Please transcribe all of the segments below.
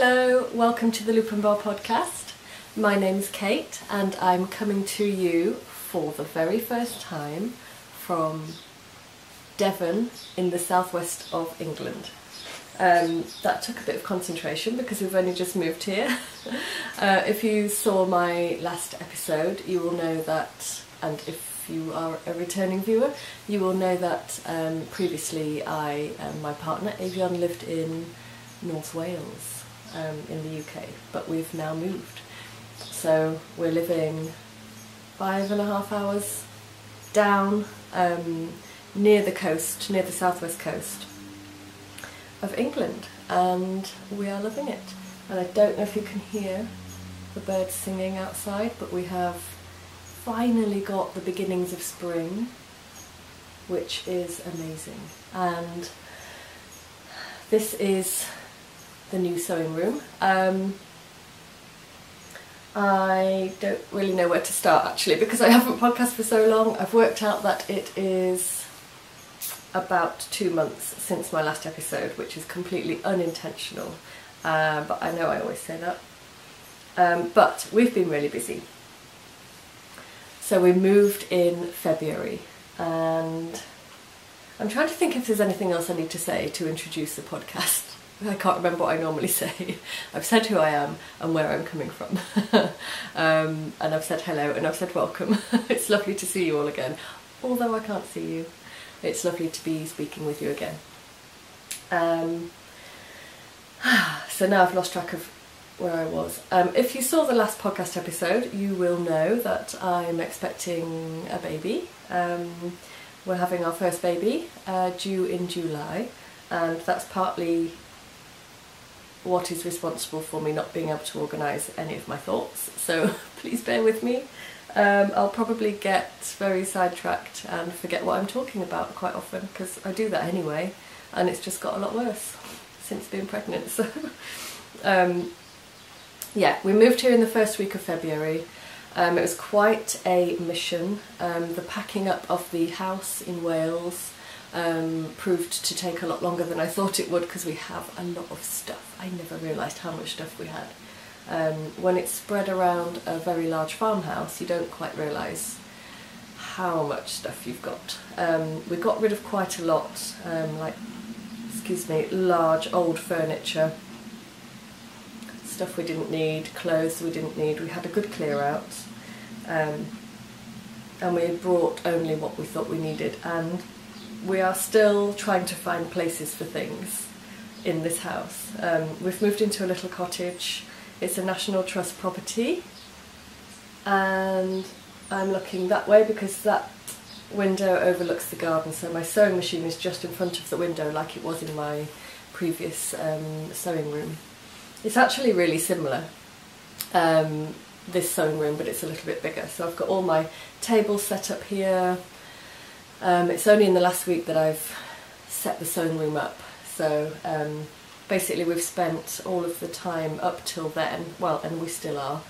Hello, welcome to the Loop and Bar podcast. My name's Kate and I'm coming to you for the very first time from Devon in the southwest of England. That took a bit of concentration because we've only just moved here. If you saw my last episode, you will know that, and if you are a returning viewer, you will know that previously I and my partner Avion lived in North Wales in the UK, but we've now moved. So we're living 5.5 hours down near the coast, near the southwest coast of England, and we are loving it. And I don't know if you can hear the birds singing outside, but we have finally got the beginnings of spring, which is amazing. And this is the new sewing room. I don't really know where to start actually, because I haven't podcasted for so long. I've worked out that it is about 2 months since my last episode, which is completely unintentional, but I know I always say that. But we've been really busy. So we moved in February, and I'm trying to think if there's anything else I need to say to introduce the podcast. I can't remember what I normally say. I've said who I am and where I'm coming from. And I've said hello and I've said welcome. It's lovely to see you all again. Although I can't see you, it's lovely to be speaking with you again. So now I've lost track of where I was. If you saw the last podcast episode, you will know that I'm expecting a baby. We're having our first baby due in July, and that's partly what is responsible for me not being able to organise any of my thoughts, so please bear with me. I'll probably get very sidetracked and forget what I'm talking about quite often, because I do that anyway, and it's just got a lot worse since being pregnant. So yeah, we moved here in the first week of February. It was quite a mission. The packing up of the house in Wales proved to take a lot longer than I thought it would, because we have a lot of stuff. I never realised how much stuff we had. When it's spread around a very large farmhouse, you don't quite realise how much stuff you've got. We got rid of quite a lot, large old furniture, stuff we didn't need, clothes we didn't need. We had a good clear out, and we brought only what we thought we needed, and we are still trying to find places for things in this house. We've moved into a little cottage. It's a National Trust property, and I'm looking that way because that window overlooks the garden, so my sewing machine is just in front of the window like it was in my previous sewing room. It's actually really similar, this sewing room, but it's a little bit bigger. So I've got all my tables set up here. It's only in the last week that I've set the sewing room up, so basically we've spent all of the time up till then, well, and we still are,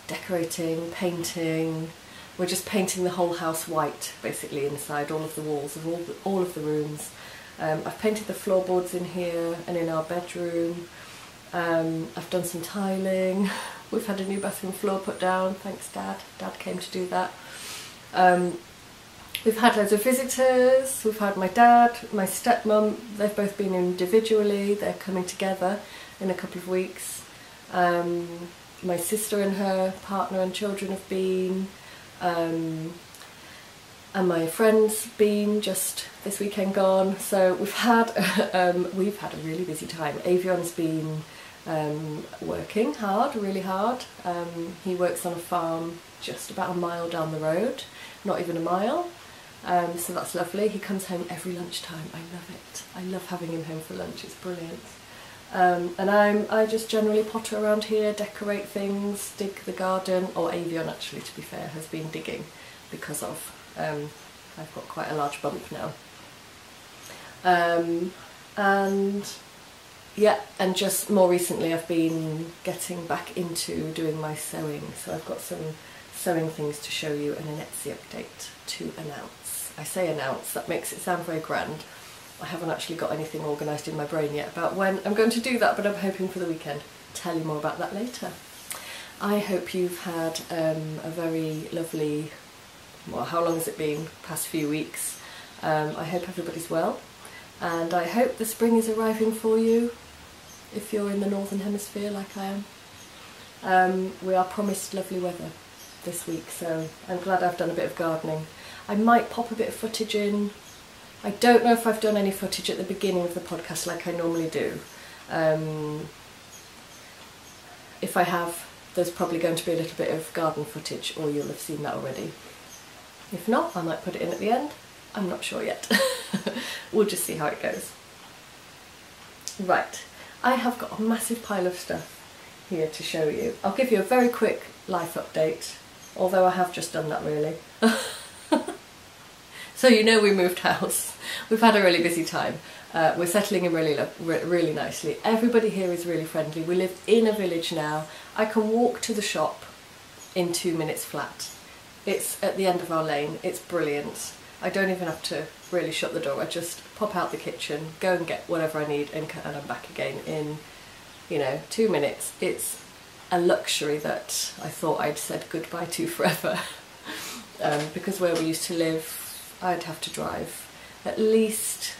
decorating, painting. We're just painting the whole house white, basically, inside all of the walls of all of the rooms. I've painted the floorboards in here and in our bedroom. I've done some tiling. We've had a new bathroom floor put down, thanks Dad. Dad came to do that. We've had loads of visitors. We've had my dad, my stepmum. They've both been individually. They're coming together in a couple of weeks. My sister and her partner and children have been, and my friend's been just this weekend gone. So we've had a really busy time. Avion's been working hard, really hard. He works on a farm just about a mile down the road, not even a mile. So that's lovely. He comes home every lunchtime. I love it. I love having him home for lunch. It's brilliant. And I just generally potter around here, decorate things, dig the garden, or Avion actually, to be fair, has been digging because of I've got quite a large bump now. And yeah, and just more recently I've been getting back into doing my sewing, so I've got some sewing things to show you and an Etsy update to announce. I say announce, that makes it sound very grand. I haven't actually got anything organised in my brain yet about when I'm going to do that, but I'm hoping for the weekend. tell you more about that later. I hope you've had a very lovely, well, how long has it been? Past few weeks. I hope everybody's well, and I hope the spring is arriving for you if you're in the northern hemisphere like I am. We are promised lovely weather this week, so I'm glad I've done a bit of gardening. I might pop a bit of footage in. I don't know if I've done any footage at the beginning of the podcast like I normally do. If I have, there's probably going to be a little bit of garden footage, or you'll have seen that already. If not, I might put it in at the end. I'm not sure yet. We'll just see how it goes. Right, I have got a massive pile of stuff here to show you. I'll give you a very quick life update, although I have just done that really. So you know we moved house. We've had a really busy time. We're settling in really nicely. Everybody here is really friendly. We live in a village now. I can walk to the shop in 2 minutes flat. It's at the end of our lane. It's brilliant. I don't even have to really shut the door. I just pop out the kitchen, go and get whatever I need, and I'm back again in, 2 minutes. It's a luxury that I thought I'd said goodbye to forever. Because where we used to live, I'd have to drive at least,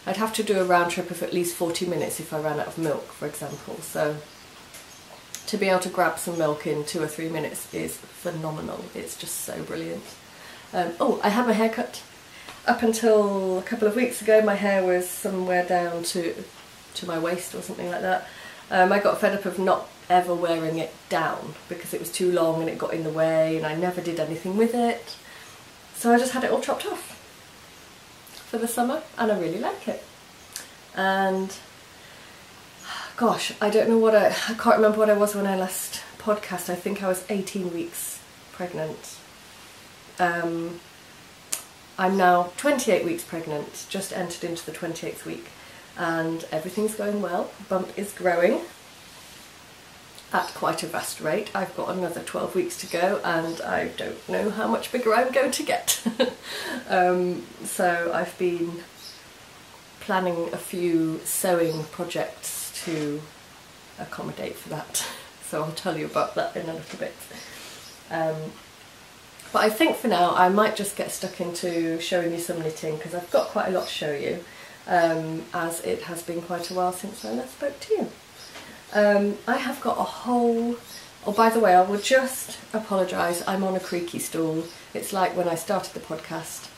I'd have to do a round trip of at least 40 minutes if I ran out of milk, for example. So to be able to grab some milk in 2 or 3 minutes is phenomenal. It's just so brilliant. Oh, I had my hair cut. Up until a couple of weeks ago, my hair was somewhere down to my waist or something like that. I got fed up of not ever wearing it down because it was too long and it got in the way, and I never did anything with it. So I just had it all chopped off for the summer, and I really like it. And gosh, I don't know I can't remember what I was when I last podcast. I think I was 18 weeks pregnant. I'm now 28 weeks pregnant, just entered into the 28th week, and everything's going well. Bump is growing at quite a vast rate. I've got another 12 weeks to go, and I don't know how much bigger I'm going to get. So I've been planning a few sewing projects to accommodate for that. So I'll tell you about that in a little bit. But I think for now I might just get stuck into showing you some knitting, because I've got quite a lot to show you, as it has been quite a while since I last spoke to you. I have got a whole... Oh, by the way, I will just apologise, I'm on a creaky stool. It's like when I started the podcast,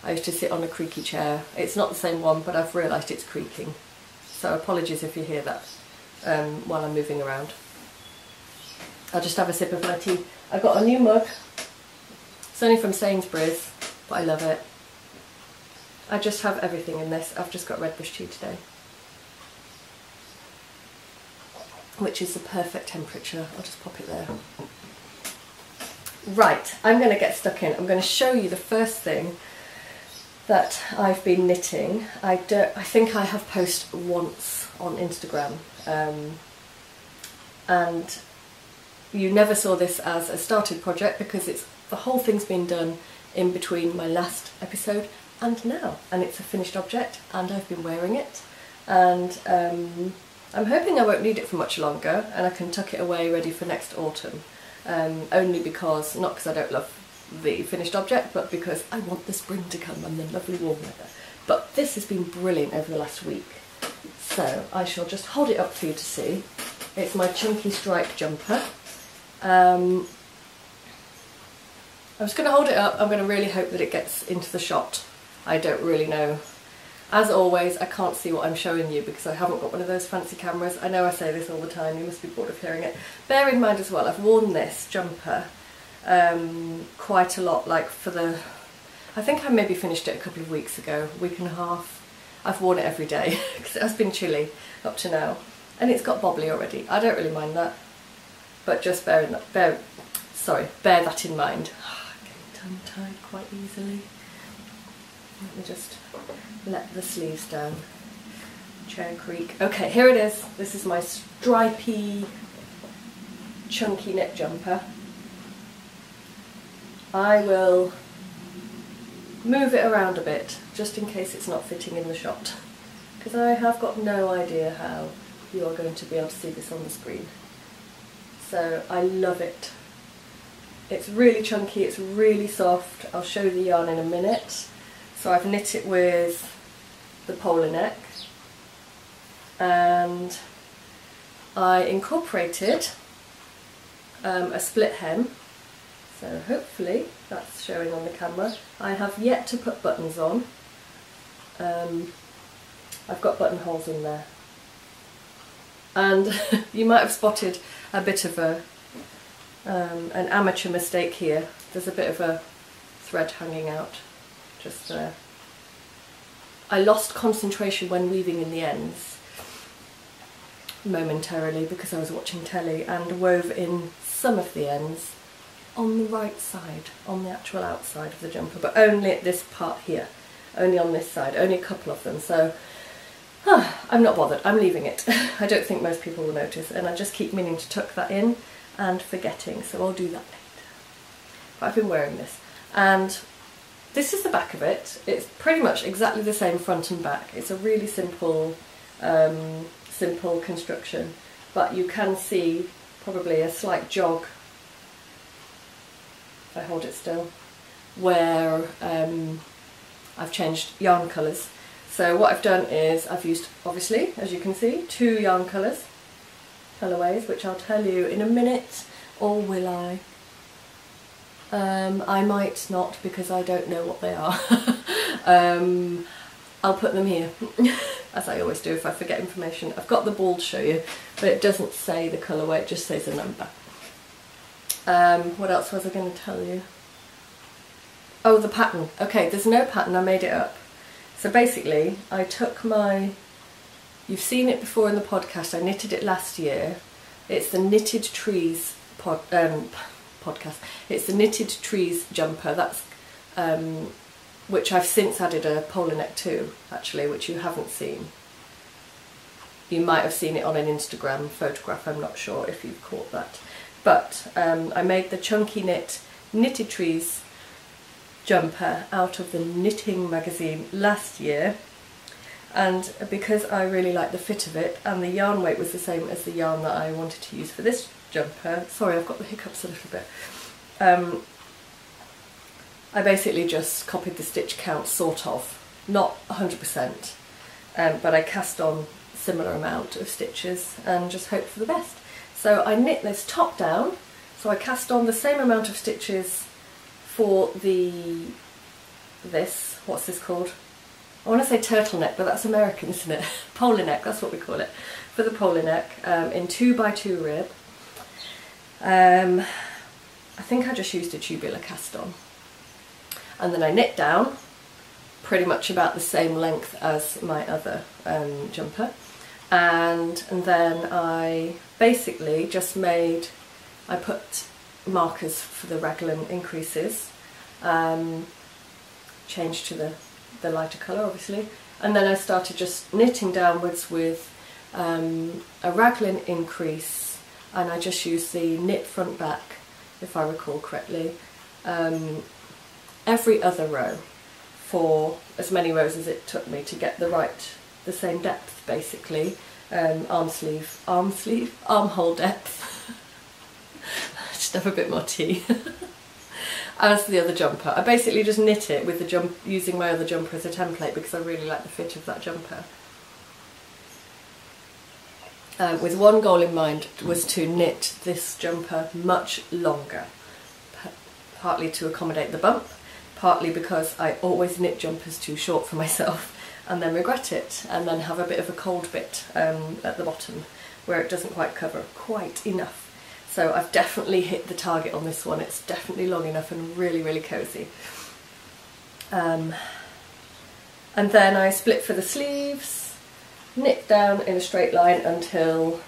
I used to sit on a creaky chair. It's not the same one, but I've realised it's creaking. So apologies if you hear that while I'm moving around. I'll just have a sip of my tea. I got a new mug. It's only from Sainsbury's, but I love it. I just have everything in this. I've just got red bush tea today, which is the perfect temperature. I'll just pop it there. Right, I'm going to get stuck in. I'm going to show you the first thing that I've been knitting. I think I have posted once on Instagram, and you never saw this as a started project because the whole thing's been done in between my last episode and now, and it's a finished object, and I've been wearing it, and I'm hoping I won't need it for much longer, and I can tuck it away ready for next autumn. Only because, not because I don't love the finished object, but because I want the spring to come and the lovely warm weather. But this has been brilliant over the last week, so I shall just hold it up for you to see. It's my chunky stripe jumper. I'm just going to hold it up. I'm going to really hope that it gets into the shot. I don't really know. As always, I can't see what I'm showing you because I haven't got one of those fancy cameras. I know I say this all the time, you must be bored of hearing it. Bear in mind as well, I've worn this jumper quite a lot, like I think I maybe finished it a couple of weeks ago, week and a half. I've worn it every day because it has been chilly up to now. And it's got bobbly already. I don't really mind that, but just bear that in mind. Getting tongue-tied quite easily. Let me just let the sleeves down. Chair creak. Okay, here it is. This is my stripy, chunky knit jumper. I will move it around a bit, just in case it's not fitting in the shot, because I have got no idea how. you are going to be able to see this on the screen. So I love it. It's really chunky, it's really soft. I'll show you the yarn in a minute. So I've knit it with the polar neck, and I incorporated a split hem. So hopefully that's showing on the camera. I have yet to put buttons on. I've got buttonholes in there. And you might have spotted a bit of an amateur mistake here. There's a bit of a thread hanging out just there. I lost concentration when weaving in the ends momentarily because I was watching telly, and wove in some of the ends on the right side, on the actual outside of the jumper, but only at this part here, only on this side, only a couple of them. So I'm not bothered, I'm leaving it. I don't think most people will notice, and I just keep meaning to tuck that in and forgetting, so I'll do that later. But I've been wearing this, and this is the back of it. It's pretty much exactly the same front and back. It's a really simple, simple construction, but you can see probably a slight jog, if I hold it still, where I've changed yarn colours. So what I've done is I've used, obviously, as you can see, 2 yarn colourways, which I'll tell you in a minute, or will I? I might not, because I don't know what they are. I'll put them here, as I always do if I forget information. I've got the ball to show you, but it doesn't say the colourway, it just says a number. What else was I going to tell you? Oh, the pattern. Okay, there's no pattern, I made it up. So basically, I took you've seen it before in the podcast, I knitted it last year. It's the Knitted Trees podcast. It's the Knitted Trees jumper, that's which I've since added a polar neck to, actually, which you haven't seen. You might have seen it on an Instagram photograph, I'm not sure if you've caught that. But I made the chunky Knitted Trees jumper out of the knitting magazine last year, and because I really like the fit of it, and the yarn weight was the same as the yarn that I wanted to use for this jumper, sorry I've got the hiccups a little bit, I basically just copied the stitch count, sort of, not 100%, but I cast on a similar amount of stitches and just hoped for the best. So I knit this top down, so I cast on the same amount of stitches for what's this called? I want to say turtleneck, but that's American, isn't it? Polar neck, that's what we call it. For the polar neck, in 2x2 rib. I think I just used a tubular cast on. And then I knit down, pretty much about the same length as my other jumper. And then I basically just I put markers for the raglan increases, changed to the lighter colour obviously, and then I started just knitting downwards with a raglan increase, and I just used the knit front back, if I recall correctly, every other row for as many rows as it took me to get the same depth basically, armhole depth. Just have a bit more tea. As the other jumper. I basically just knit it with using my other jumper as a template because I really like the fit of that jumper. With one goal in mind, was to knit this jumper much longer, partly to accommodate the bump, partly because I always knit jumpers too short for myself and then regret it, and then have a bit of a cold bit at the bottom where it doesn't quite cover quite enough. So I've definitely hit the target on this one. It's definitely long enough and really, really cosy. And then I split for the sleeves, knit down in a straight line until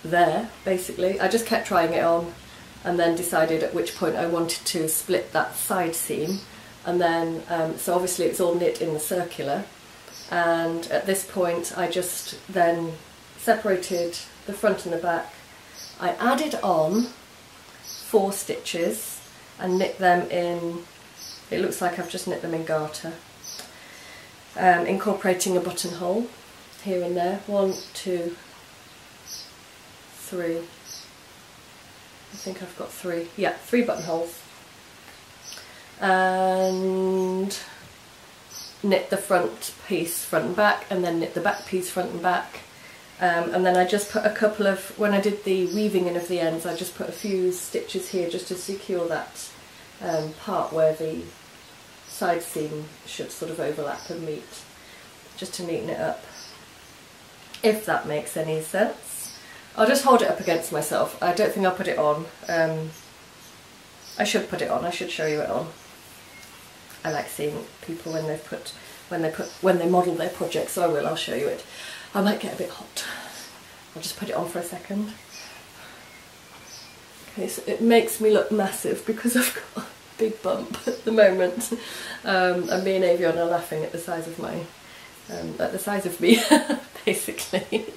there, basically. I just kept trying it on and then decided at which point I wanted to split that side seam. And then, so obviously it's all knit in the circular. And at this point I just then separated the front and the back. I added on 4 stitches and knit them in, it looks like I've just knit them in garter, incorporating a buttonhole here and there, 1, 2, 3. I think I've got 3. Yeah, 3 buttonholes. And knit the front piece front and back, and then knit the back piece front and back. And then I just put a couple of, when I did the weaving in of the ends, I just put a few stitches here just to secure that part where the side seam should sort of overlap and meet, just to neaten it up, if that makes any sense. I'll just hold it up against myself. I don't think I'll put it on. I should put it on, I should show you it on. I like seeing people when they model their projects, so I'll show you it. I might get a bit hot. I'll just put it on for a second. Okay, so it makes me look massive because I've got a big bump at the moment. And me and Avion are laughing at the size of me, basically.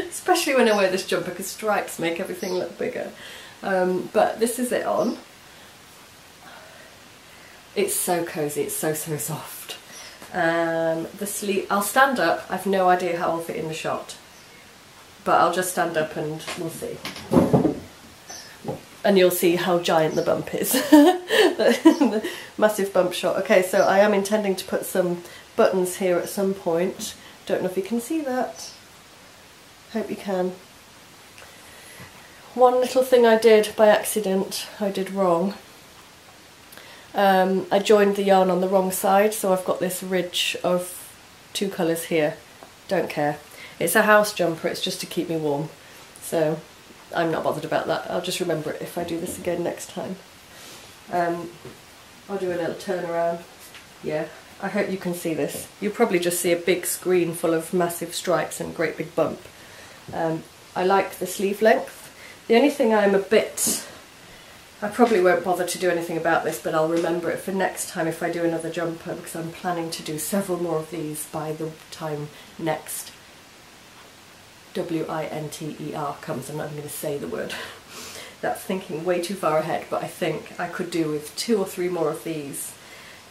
Especially when I wear this jumper, because stripes make everything look bigger. But this is it on. It's so cosy, it's so soft. The sleeve, I'll stand up. I've no idea how I'll fit in the shot, but I'll just stand up and we'll see. And you'll see how giant the bump is. The massive bump shot. Okay, so I am intending to put some buttons here at some point. Don't know if you can see that. Hope you can. One little thing I did by accident, I did wrong. I joined the yarn on the wrong side, so I've got this ridge of 2 colours here. Don't care. It's a house jumper, it's just to keep me warm. So I'm not bothered about that. I'll just remember it if I do this again next time. I'll do a little turn around. Yeah, I hope you can see this. You'll probably just see a big screen full of massive stripes and a great big bump. I like the sleeve length. The only thing I'm a bit... I probably won't bother to do anything about this, but I'll remember it for next time if I do another jumper, because I'm planning to do several more of these by the time next winter comes, and I'm going to say the word. That's thinking way too far ahead, but I think I could do with 2 or 3 more of these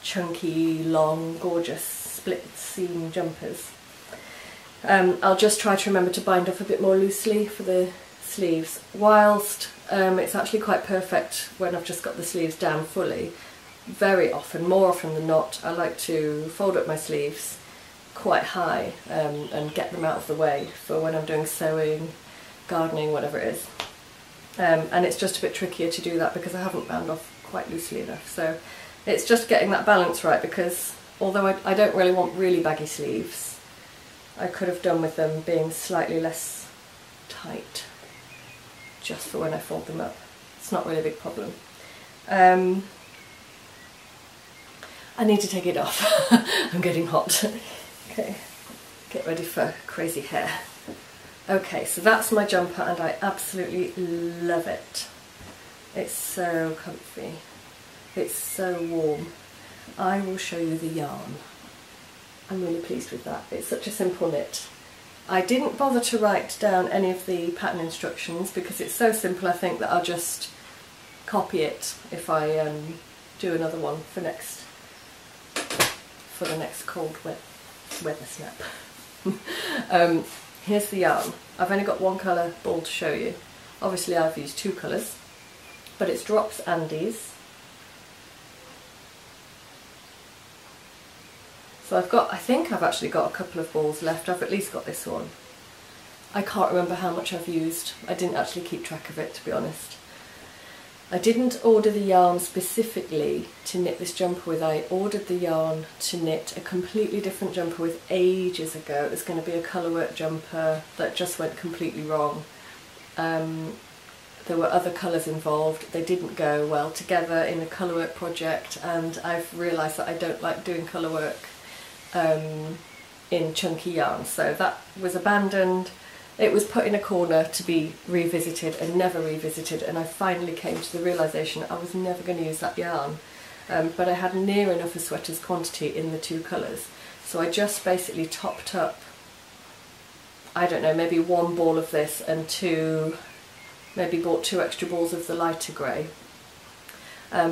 chunky, long, gorgeous split seam jumpers. I'll just try to remember to bind off a bit more loosely for the sleeves, whilst it's actually quite perfect when I've just got the sleeves down fully. Very often, more often than not, I like to fold up my sleeves quite high and get them out of the way for when I'm doing sewing, gardening, whatever it is. And it's just a bit trickier to do that because I haven't bound off quite loosely enough. So it's just getting that balance right, because although I don't really want really baggy sleeves, I could have done with them being slightly less tight, just for when I fold them up. It's not really a big problem. I need to take it off. I'm getting hot. Okay, get ready for crazy hair. Okay, so that's my jumper and I absolutely love it. It's so comfy. It's so warm. I will show you the yarn. I'm really pleased with that. It's such a simple knit. I didn't bother to write down any of the pattern instructions because it's so simple. I think that I'll just copy it if I do another one for the next cold weather snap. Here's the yarn. I've only got 1 colour ball to show you. Obviously I've used 2 colours, but it's Drops Andes. So I think I've actually got a couple of balls left. I've at least got this one. I can't remember how much I've used. I didn't actually keep track of it, to be honest. I didn't order the yarn specifically to knit this jumper with. I ordered the yarn to knit a completely different jumper with ages ago. It was going to be a colourwork jumper that just went completely wrong. There were other colours involved. They didn't go well together in a colourwork project, and I've realised that I don't like doing colourwork in chunky yarn, so that was abandoned. It was put in a corner to be revisited and never revisited, and I finally came to the realisation I was never going to use that yarn, but I had near enough a sweater's quantity in the 2 colours, so I just basically topped up, I don't know, maybe 1 ball of this and maybe bought 2 extra balls of the lighter grey,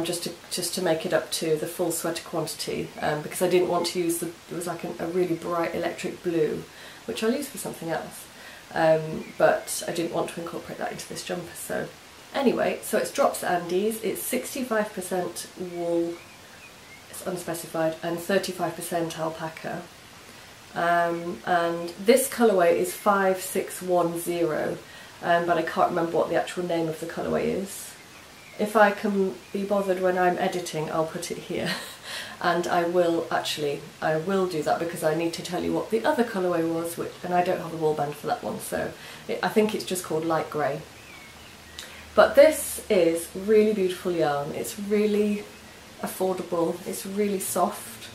just to make it up to the full sweater quantity, because I didn't want to use it was like a really bright electric blue, which I'll use for something else. but I didn't want to incorporate that into this jumper. So anyway, so it's drops Andes, it's 65% wool, it's unspecified, and 35% alpaca. And this colourway is 5610, but I can't remember what the actual name of the colourway is. If I can be bothered when I'm editing, I'll put it here. And I will do that, because I need to tell you what the other colourway was, and I don't have a wool band for that one, so I think it's just called light grey. But this is really beautiful yarn. It's really affordable, it's really soft.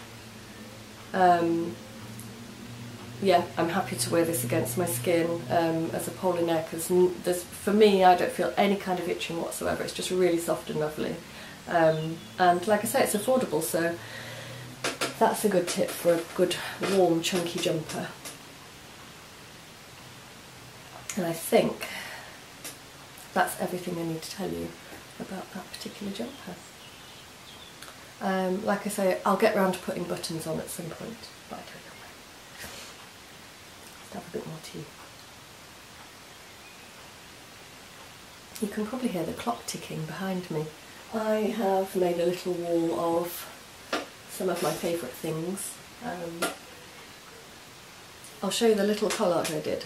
Yeah, I'm happy to wear this against my skin as a polar neck, because for me, I don't feel any kind of itching whatsoever. It's just really soft and lovely. And like I say, it's affordable, so that's a good tip for a good warm chunky jumper. And I think that's everything I need to tell you about that particular jumper. Like I say, I'll get round to putting buttons on at some point, but I don't know when. Let's have a bit more tea. You can probably hear the clock ticking behind me. I have made a little wall of some of my favourite things. I'll show you the little collage I did.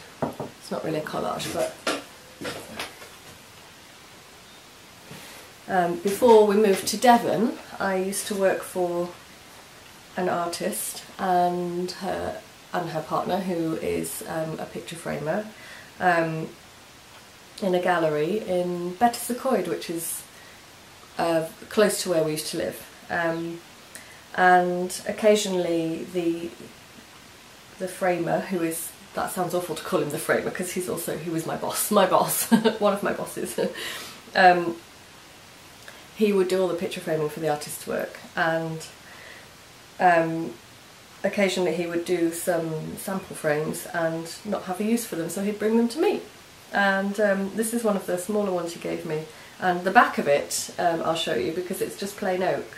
It's not really a collage, but before we moved to Devon, I used to work for an artist and her partner, who is a picture framer, in a gallery in Betws-y-Coed, which is close to where we used to live, and occasionally the framer, who is, that sounds awful to call him the framer because he was my boss, one of my bosses. He would do all the picture framing for the artist's work, and occasionally he would do some sample frames and not have a use for them, so he'd bring them to me. And this is one of the smaller ones he gave me. And the back of it, I'll show you, because it's just plain oak.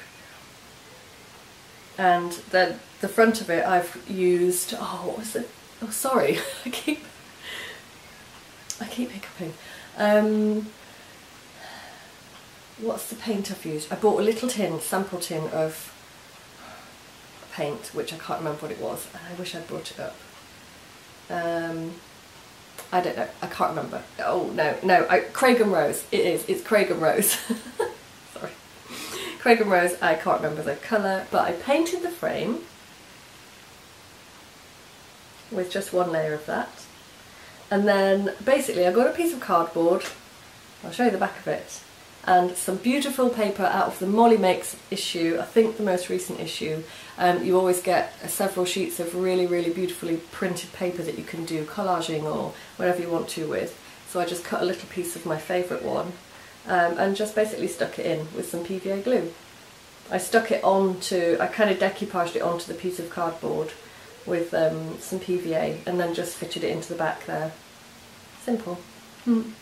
And then the front of it I've used, oh, what was it? Oh, sorry, I keep hiccuping. What's the paint I've used? I bought a little sample tin of paint, which I can't remember what it was, and I wish I'd brought it up. I don't know, I can't remember. Oh no, Craig and Rose, it's Craig and Rose. Sorry. Craig and Rose, I can't remember the colour, but I painted the frame with just one layer of that. And then basically I got a piece of cardboard, I'll show you the back of it, and some beautiful paper out of the Molly Makes issue, I think the most recent issue. You always get several sheets of really, really beautifully printed paper that you can do collaging or whatever you want to with. So I just cut a little piece of my favourite one and just basically stuck it in with some PVA glue. I stuck it onto, I kind of decoupaged it onto the piece of cardboard with some PVA, and then just fitted it into the back there. Simple. I'm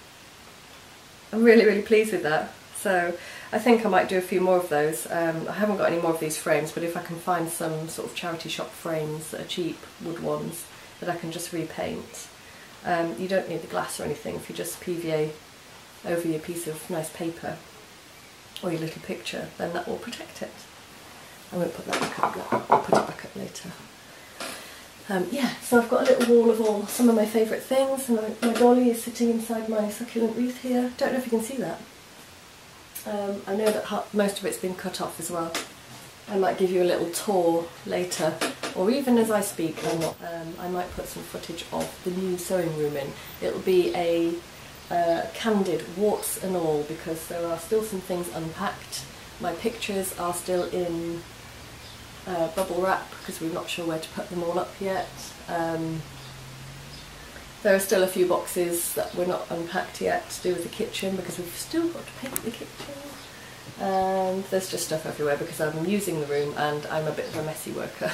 really, really pleased with that. So I think I might do a few more of those. I haven't got any more of these frames, but if I can find some sort of charity shop frames that are cheap, wood ones, that I can just repaint. You don't need the glass or anything. If you just PVA over your piece of nice paper or your little picture, then that will protect it. I won't put that back up yet. I'll put it back up later. Yeah, so I've got a little wall of some of my favourite things, and my dolly is sitting inside my succulent wreath here. Don't know if you can see that. I know that most of it's been cut off as well. I might give you a little tour later, or even as I speak. I might put some footage of the new sewing room in. It'll be a candid, warts and all, because there are still some things unpacked. My pictures are still in bubble wrap because we're not sure where to put them all up yet. There are still a few boxes that we're not unpacked yet to do with the kitchen, because we've still got to paint the kitchen. And there's just stuff everywhere because I'm using the room and I'm a bit of a messy worker.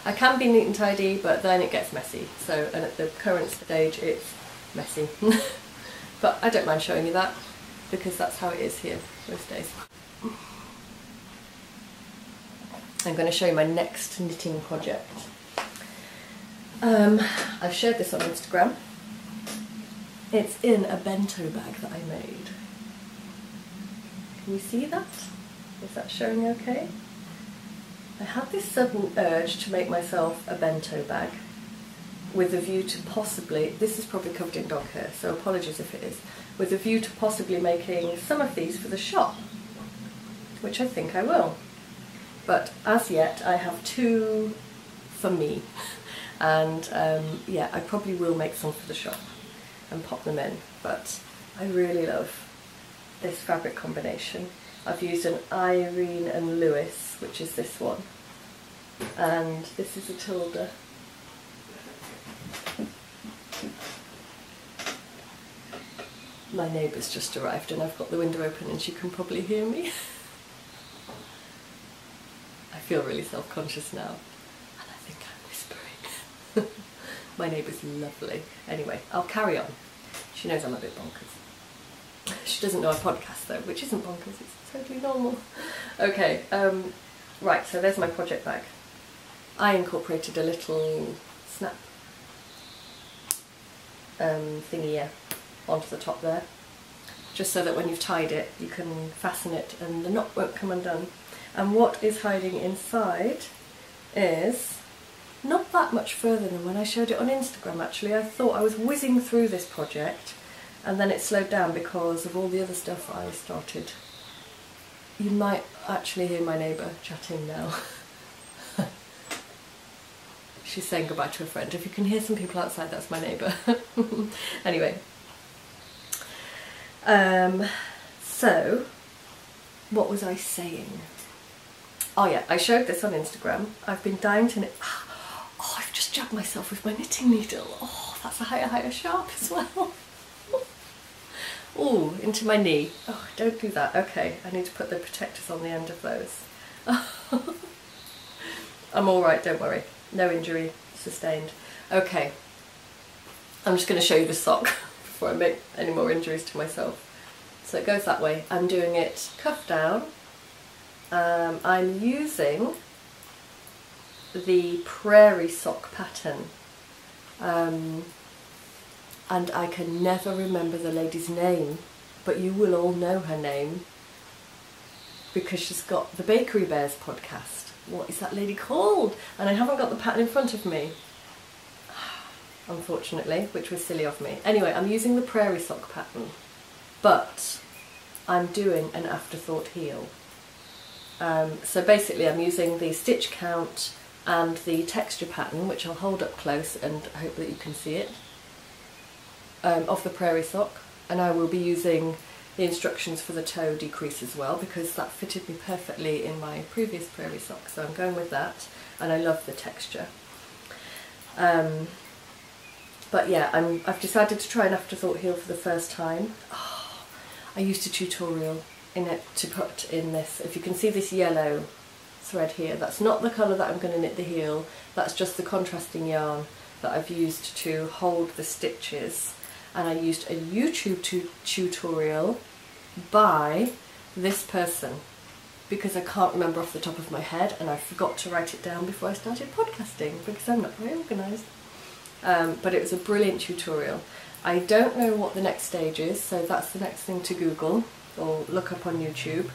I can be neat and tidy, but then it gets messy. So, and at the current stage it's messy. But I don't mind showing you that, because that's how it is here most days. I'm going to show you my next knitting project. I've shared this on Instagram, It's in a bento bag that I made. Can you see that? Is that showing okay? I had this sudden urge to make myself a bento bag with a view to possibly, this is probably covered in dog hair, so apologies if it is, with a view to possibly making some of these for the shop, which I think I will. But as yet I have 2 for me, and yeah, I probably will make some for the shop and pop them in, but I really love this fabric combination. I've used an Irene and Lewis, which is this one, and this is a Tilda. My neighbour's just arrived and I've got the window open and she can probably hear me. I feel really self-conscious now, and I think I'm whispering. My neighbour's lovely. Anyway, I'll carry on. She knows I'm a bit bonkers. She doesn't know I podcast though, which isn't bonkers, it's totally normal. Okay, right, so there's my project bag. I incorporated a little snap thingy onto the top there, just so that when you've tied it you can fasten it and the knot won't come undone. And what is hiding inside is not that much further than when I showed it on Instagram actually. I thought I was whizzing through this project and then it slowed down because of all the other stuff I started. You might actually hear my neighbour chatting now. She's saying goodbye to a friend. If you can hear some people outside, that's my neighbour. Anyway. So, what was I saying? Oh yeah, I showed this on Instagram. I've been dying to knit. Oh, I've just jabbed myself with my knitting needle. Oh, that's a higher sharp as well. Oh, into my knee. Oh, don't do that. Okay, I need to put the protectors on the end of those. I'm alright, don't worry. No injury sustained. Okay, I'm just going to show you the sock before I make any more injuries to myself. So it goes that way. I'm doing it cuff down. I'm using the prairie sock pattern, and I can never remember the lady's name, but you will all know her name because she's got the Bakery Bears podcast. What is that lady called? And I haven't got the pattern in front of me, unfortunately, which was silly of me. Anyway, I'm using the prairie sock pattern, but I'm doing an afterthought heel. So basically I'm using the stitch count and the texture pattern, which I'll hold up close and hope that you can see it, of the prairie sock, and I will be using the instructions for the toe decrease as well because that fitted me perfectly in my previous prairie sock, so I'm going with that, and I love the texture. But yeah, I've decided to try an afterthought heel for the first time. Oh, I used a tutorial in it to put in this. If you can see this yellow thread here, that's not the colour that I'm going to knit the heel, that's just the contrasting yarn that I've used to hold the stitches. And I used a YouTube tutorial by this person because I can't remember off the top of my head and I forgot to write it down before I started podcasting because I'm not very organised. But it was a brilliant tutorial. I don't know what the next stage is, so that's the next thing to Google or look up on YouTube.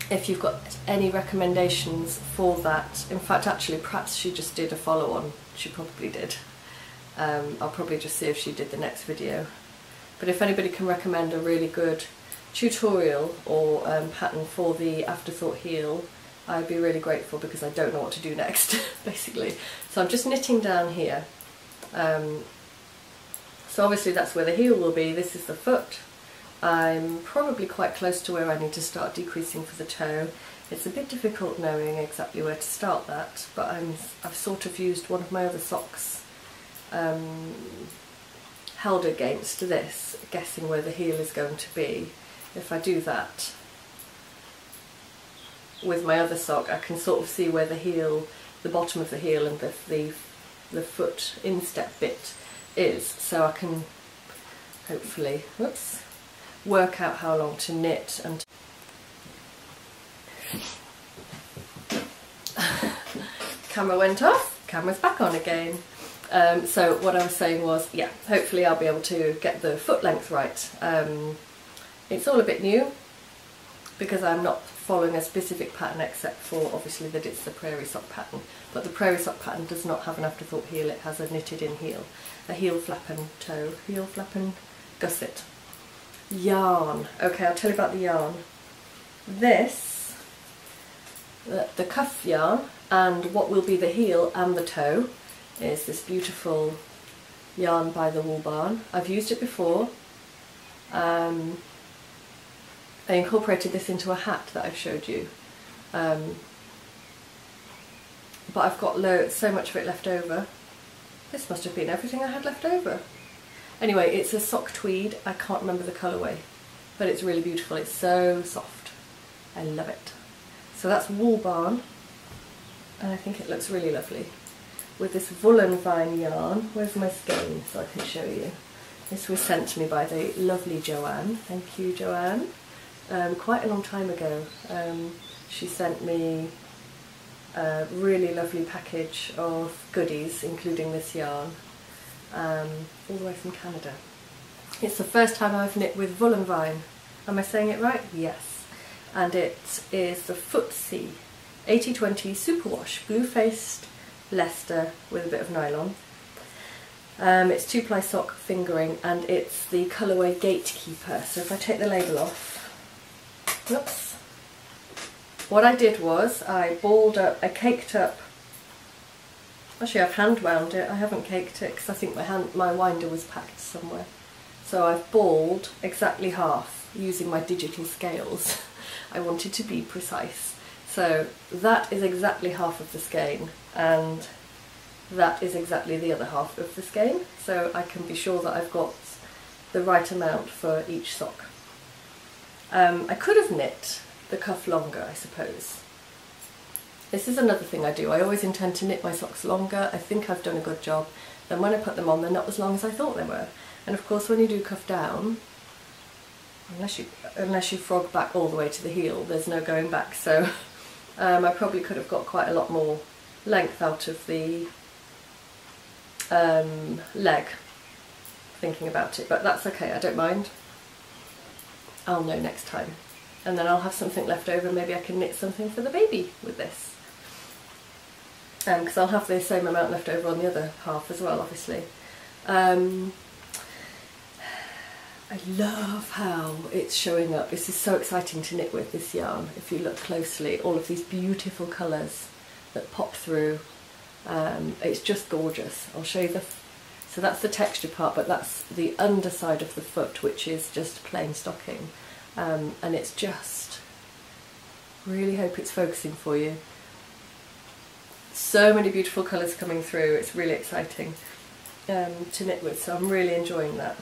If you've got any recommendations for that, in fact actually perhaps she just did a follow-on, she probably did. I'll probably just see if she did the next video. But if anybody can recommend a really good tutorial or pattern for the afterthought heel, I'd be really grateful because I don't know what to do next, basically. So I'm just knitting down here. So obviously that's where the heel will be, this is the foot. I'm probably quite close to where I need to start decreasing for the toe. It's a bit difficult knowing exactly where to start that, but I've sort of used one of my other socks held against this, guessing where the heel is going to be. If I do that with my other sock, I can sort of see where the heel, the bottom of the heel and the foot instep bit is, so I can hopefully, whoops, work out how long to knit. And camera went off, camera's back on again. So what I was saying was, yeah, hopefully I'll be able to get the foot length right. It's all a bit new because I'm not following a specific pattern except for obviously that it's the prairie sock pattern, but the prairie sock pattern does not have an afterthought heel, it has a knitted in heel, a heel flap and toe, heel flap and gusset. Yarn, okay, I'll tell you about the yarn. This, the cuff yarn, and what will be the heel and the toe is this beautiful yarn by the Wool Barn. I've used it before. I incorporated this into a hat that I've showed you, but I've got so much of it left over. This must have been everything I had left over. Anyway, it's a sock tweed, I can't remember the colourway, but it's really beautiful, it's so soft. I love it. So that's Wool Barn, and I think it looks really lovely. With this woolen vine yarn, where's my skein so I can show you? This was sent to me by the lovely Joanne, thank you Joanne. Quite a long time ago. She sent me a really lovely package of goodies, including this yarn, all the way from Canada. It's the first time I've knit with woolen vine. Am I saying it right? Yes. And it is the Footsie 80/20 Superwash blue-faced Leicester with a bit of nylon. It's 2-ply sock fingering, and it's the colourway Gatekeeper. So if I take the label off, whoops. What I did was I caked up, actually I've hand wound it, I haven't caked it because I think my winder was packed somewhere. So I've balled exactly half using my digital scales. I wanted to be precise. So that is exactly half of the skein, and that is exactly the other half of the skein, so I can be sure that I've got the right amount for each sock. I could have knit the cuff longer, I suppose. This is another thing I do. I always intend to knit my socks longer. I think I've done a good job. Then when I put them on, they're not as long as I thought they were. And of course when you do cuff down, unless you frog back all the way to the heel, there's no going back. So I probably could have got quite a lot more length out of the leg, thinking about it, but that's okay, I don't mind. I'll know next time, and then I'll have something left over. Maybe I can knit something for the baby with this, because I'll have the same amount left over on the other half as well, obviously. I love how it's showing up. This is so exciting to knit with, this yarn. If you look closely, all of these beautiful colours that pop through. It's just gorgeous. I'll show you so that's the texture part, but that's the underside of the foot, which is just plain stocking, and it's just, really hope it's focusing for you. So many beautiful colours coming through, it's really exciting to knit with, so I'm really enjoying that.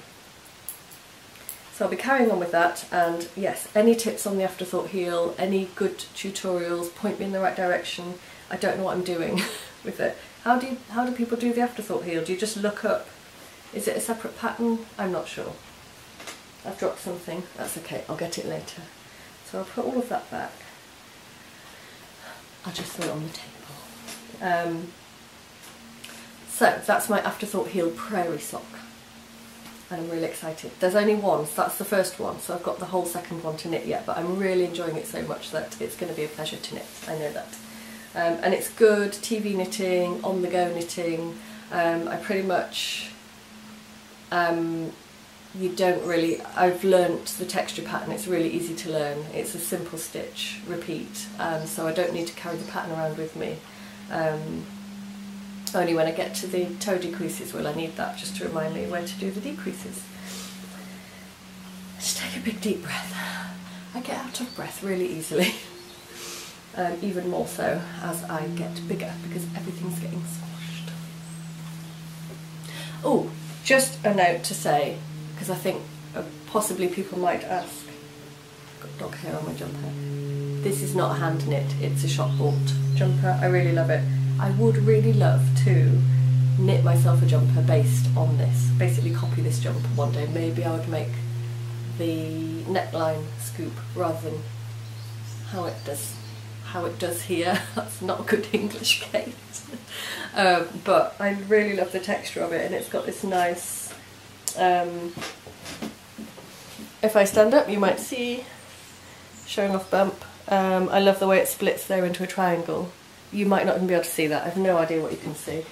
So I'll be carrying on with that, and yes, any tips on the afterthought heel, any good tutorials, point me in the right direction. I don't know what I'm doing with it. How do people do the afterthought heel? Do you just look up? Is it a separate pattern? I'm not sure. I've dropped something. That's okay, I'll get it later. So I'll put all of that back. I'll just throw it on the table. So that's my afterthought heel prairie sock. And I'm really excited. There's only one, so that's the first one, so I've got the whole second one to knit yet, but I'm really enjoying it so much that it's going to be a pleasure to knit, I know that. And it's good TV knitting, on the go knitting. I pretty much, I've learnt the texture pattern, it's really easy to learn. It's a simple stitch, repeat, so I don't need to carry the pattern around with me. Only when I get to the toe decreases will I need that, just to remind me where to do the decreases. Just take a big deep breath. I get out of breath really easily. Even more so as I get bigger, because everything's getting squashed. Oh, just a note to say, because I think possibly people might ask, I've got dog hair on my jumper. This is not a hand knit, it's a shop bought jumper. I really love it. I would really love to knit myself a jumper based on this, basically copy this jumper one day. Maybe I would make the neckline scoop rather than how it does here. That's not good English, Kate. But I really love the texture of it, and it's got this nice, if I stand up you might see, showing off bump. I love the way it splits there into a triangle. You might not even be able to see that, I have no idea what you can see.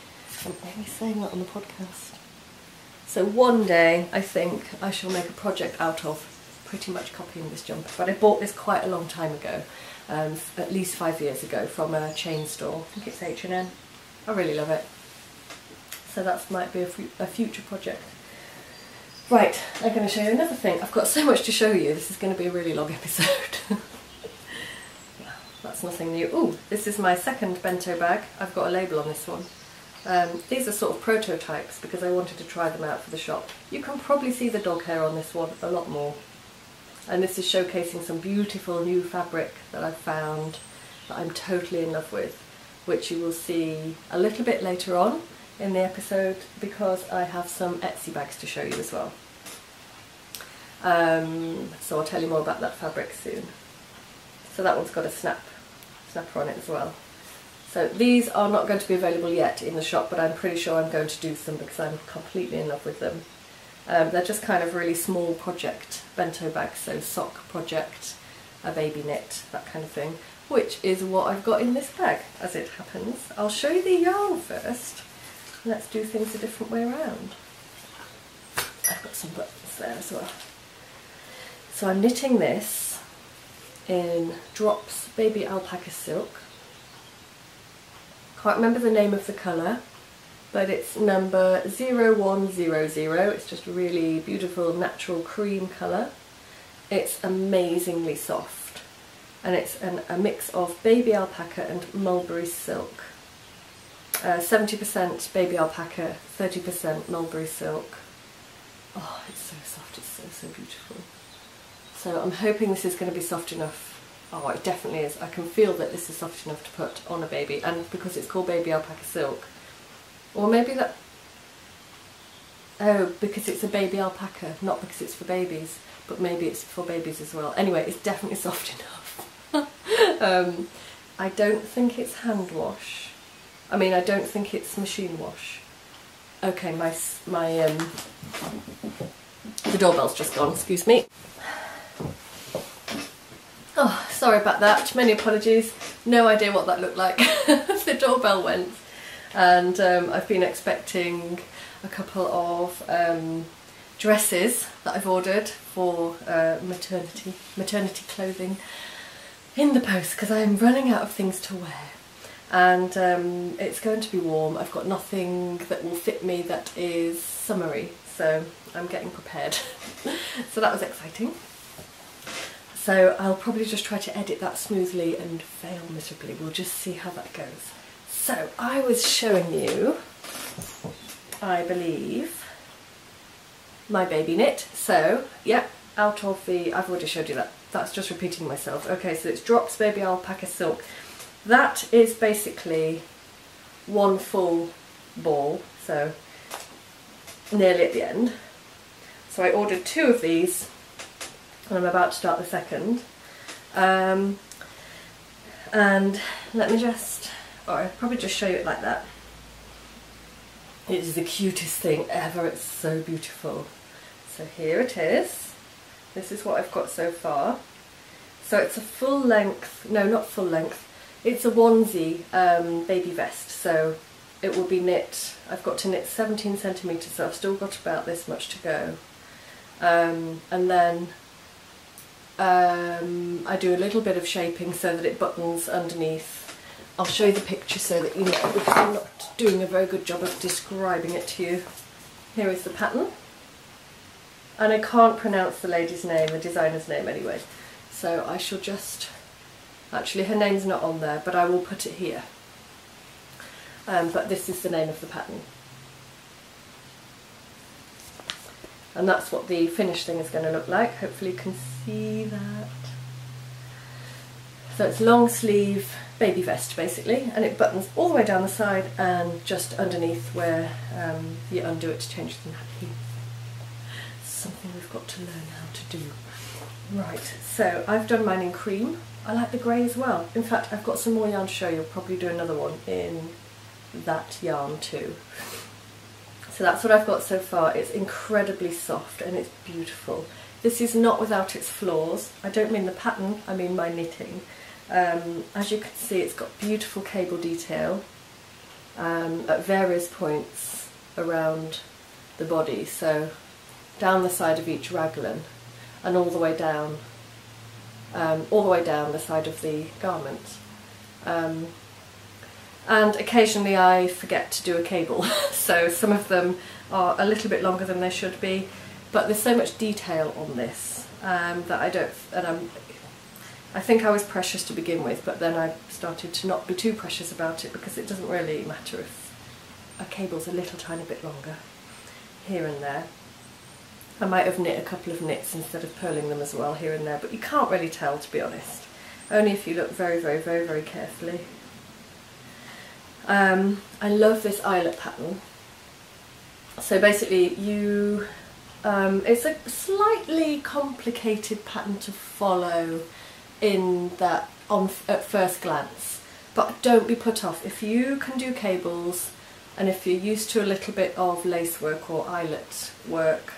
I'm only saying that on the podcast. So one day I think I shall make a project out of pretty much copying this jumper, but I bought this quite a long time ago, at least 5 years ago, from a chain store. I think it's H&M. I really love it. So that might be a future project. Right, I'm going to show you another thing. I've got so much to show you, this is going to be a really long episode. That's nothing new. Ooh, this is my second bento bag. I've got a label on this one. These are sort of prototypes because I wanted to try them out for the shop. You can probably see the dog hair on this one a lot more. And this is showcasing some beautiful new fabric that I've found that I'm totally in love with, which you will see a little bit later on in the episode because I have some Etsy bags to show you as well. So I'll tell you more about that fabric soon. So that one's got a snapper on it as well. So these are not going to be available yet in the shop, but I'm pretty sure I'm going to do some because I'm completely in love with them. They're just kind of really small project bento bags, so sock project, a baby knit, that kind of thing, which is what I've got in this bag as it happens. I'll show you the yarn first. Let's do things a different way around. I've got some buttons there as well. So I'm knitting this in Drops Baby Alpaca Silk. Can't remember the name of the colour, but it's number 0100. It's just a really beautiful natural cream colour. It's amazingly soft, and it's a mix of baby alpaca and mulberry silk. 70% baby alpaca, 30% mulberry silk. Oh, it's so soft, it's so beautiful. So I'm hoping this is going to be soft enough. Oh, it definitely is. I can feel that this is soft enough to put on a baby, and because it's called baby alpaca silk. Or maybe that... Oh, because it's a baby alpaca, not because it's for babies, but maybe it's for babies as well. Anyway, it's definitely soft enough. I don't think it's hand wash. I mean, I don't think it's machine wash. Okay, the doorbell's just gone, excuse me. Oh, sorry about that, many apologies. No idea what that looked like. The doorbell went, and I've been expecting a couple of dresses that I've ordered for maternity clothing in the post because I'm running out of things to wear. And it's going to be warm. I've got nothing that will fit me that is summery, so I'm getting prepared. So that was exciting. So I'll probably just try to edit that smoothly and fail miserably. We'll just see how that goes. So I was showing you, I believe, my baby knit. So yeah, out of the, I've already showed you that. That's just repeating myself. Okay, so it's Drops Baby Alpaca Silk. That is basically one full ball, so nearly at the end. So I ordered 2 of these, and I'm about to start the second. And let me just, or I'll probably just show you it like that. It is the cutest thing ever, it's so beautiful. So here it is. This is what I've got so far. So it's a full length, no not full length, it's a onesie baby vest, so it will be knit, I've got to knit 17 centimetres, so I've still got about this much to go. And then I do a little bit of shaping so that it buttons underneath. I'll show you the picture so that you know, because I'm not doing a very good job of describing it to you. Here is the pattern. And I can't pronounce the lady's name, the designer's name anyway. So I shall just, actually her name's not on there, but I will put it here. But this is the name of the pattern. And that's what the finished thing is going to look like. Hopefully you can see that. So it's long sleeve baby vest basically, and it buttons all the way down the side and just underneath where you undo it to change the nappy. Something we've got to learn how to do. Right, so I've done mine in cream. I like the grey as well. In fact, I've got some more yarn to show you. I'll probably do another one in that yarn too. So that's what I've got so far. It's incredibly soft and it's beautiful. This is not without its flaws. I don't mean the pattern, I mean my knitting. As you can see, it's got beautiful cable detail at various points around the body, so down the side of each raglan and all the way down the side of the garment. And occasionally I forget to do a cable, so some of them are a little bit longer than they should be, but there's so much detail on this that I think I was precious to begin with, but then I started to not be too precious about it, because it doesn't really matter if a cable's a little tiny bit longer here and there. I might have knit a couple of knits instead of purling them as well here and there, but you can't really tell, to be honest, only if you look very, very, very, very carefully. I love this eyelet pattern. So basically it's a slightly complicated pattern to follow at first glance, but don't be put off. If you can do cables and if you're used to a little bit of lace work or eyelet work,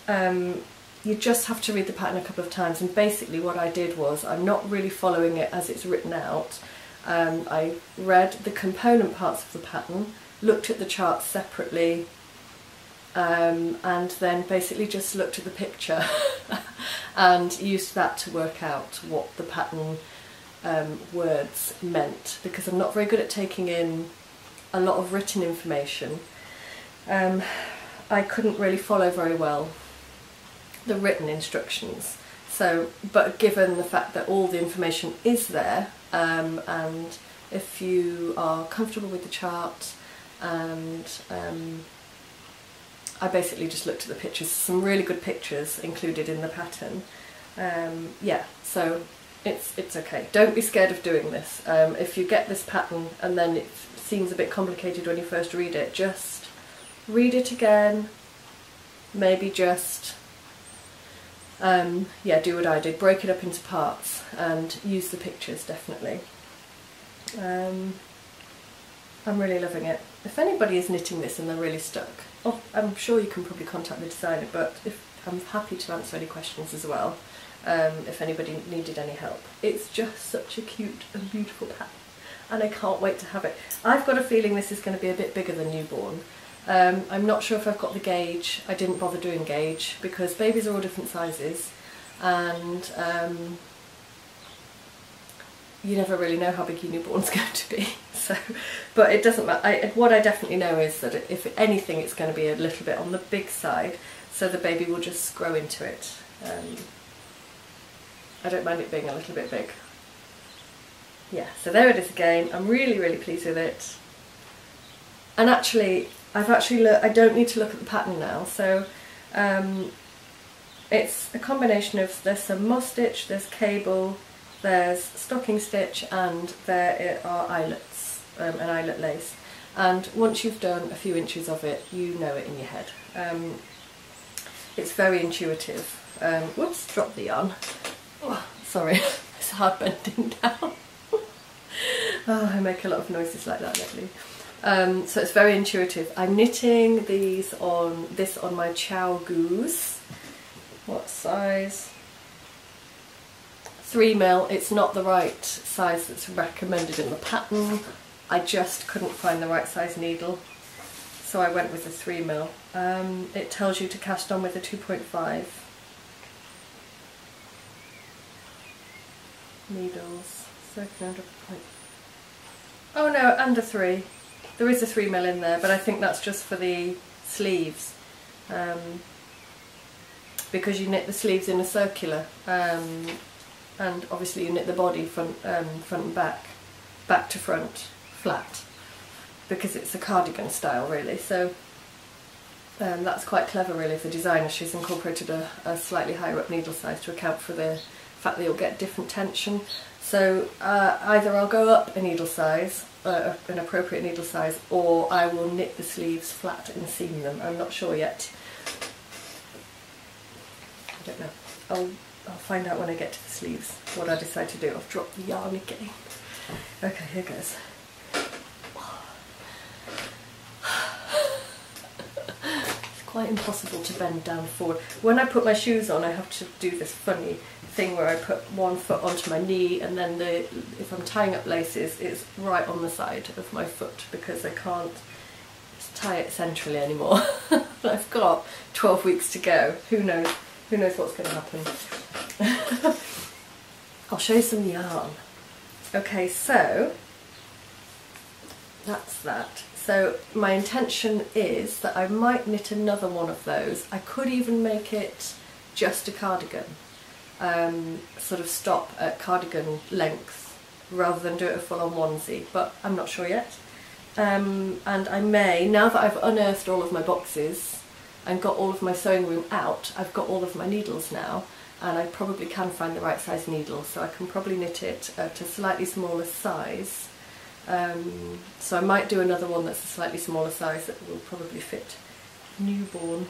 you just have to read the pattern a couple of times. And basically what I did was, I'm not really following it as it's written out. I read the component parts of the pattern, looked at the charts separately, and then basically just looked at the picture and used that to work out what the pattern words meant, because I'm not very good at taking in a lot of written information. I couldn't really follow very well the written instructions. So, but given the fact that all the information is there, and if you are comfortable with the chart, and I basically just looked at the pictures, some really good pictures included in the pattern. Yeah, so it's okay. Don't be scared of doing this. If you get this pattern and then it seems a bit complicated when you first read it, just read it again, maybe just yeah, do what I did, break it up into parts and use the pictures, definitely. I'm really loving it. If anybody is knitting this and they're really stuck, oh, I'm sure you can probably contact the designer, but I'm happy to answer any questions as well, if anybody needed any help. It's just such a cute and beautiful pattern, and I can't wait to have it. I've got a feeling this is going to be a bit bigger than newborn. I'm not sure if I've got the gauge. I didn't bother doing gauge because babies are all different sizes, and you never really know how big your newborn's going to be. So, but it doesn't matter. What I definitely know is that if anything, it's going to be a little bit on the big side, so the baby will just grow into it. I don't mind it being a little bit big. Yeah, so there it is again. I'm really, really pleased with it. And actually, I don't need to look at the pattern now, so it's a combination of, there's some moss stitch, there's cable, there's stocking stitch, and there are eyelets, and eyelet lace. And once you've done a few inches of it, you know it in your head. It's very intuitive. Whoops, dropped the yarn. Oh, sorry, it's hard bending down. Oh, I make a lot of noises like that lately. So it's very intuitive. I'm knitting this on my Chow Goose. What size? 3mm. It's not the right size that's recommended in the pattern. I just couldn't find the right size needle, so I went with the 3mm. It tells you to cast on with a 2.5 needles. Oh no, under 3. There is a 3mm in there, but I think that's just for the sleeves, because you knit the sleeves in a circular, and obviously you knit the body front and back to front, flat, because it's a cardigan style really. So that's quite clever really of the designer. She's incorporated a slightly higher up needle size to account for the fact that you'll get different tension. So either I'll go up a needle size, an appropriate needle size, or I will knit the sleeves flat and seam them. I'm not sure yet. I don't know. I'll find out when I get to the sleeves what I decide to do. I've dropped the yarn again. Okay, here goes. quite impossible to bend down forward. When I put my shoes on, I have to do this funny thing where I put one foot onto my knee, and then if I'm tying up laces, it's right on the side of my foot because I can't tie it centrally anymore. I've got 12 weeks to go. Who knows what's going to happen. I'll show you some yarn. Okay, so that's that. So my intention is that I might knit another one of those. I could even make it just a cardigan, sort of stop at cardigan length rather than do it a full-on onesie, but I'm not sure yet. And I may, now that I've unearthed all of my boxes and got all of my sewing room out, I've got all of my needles now, and I probably can find the right size needle, so I can probably knit it at a slightly smaller size. So I might do another one that's a slightly smaller size that will probably fit newborn.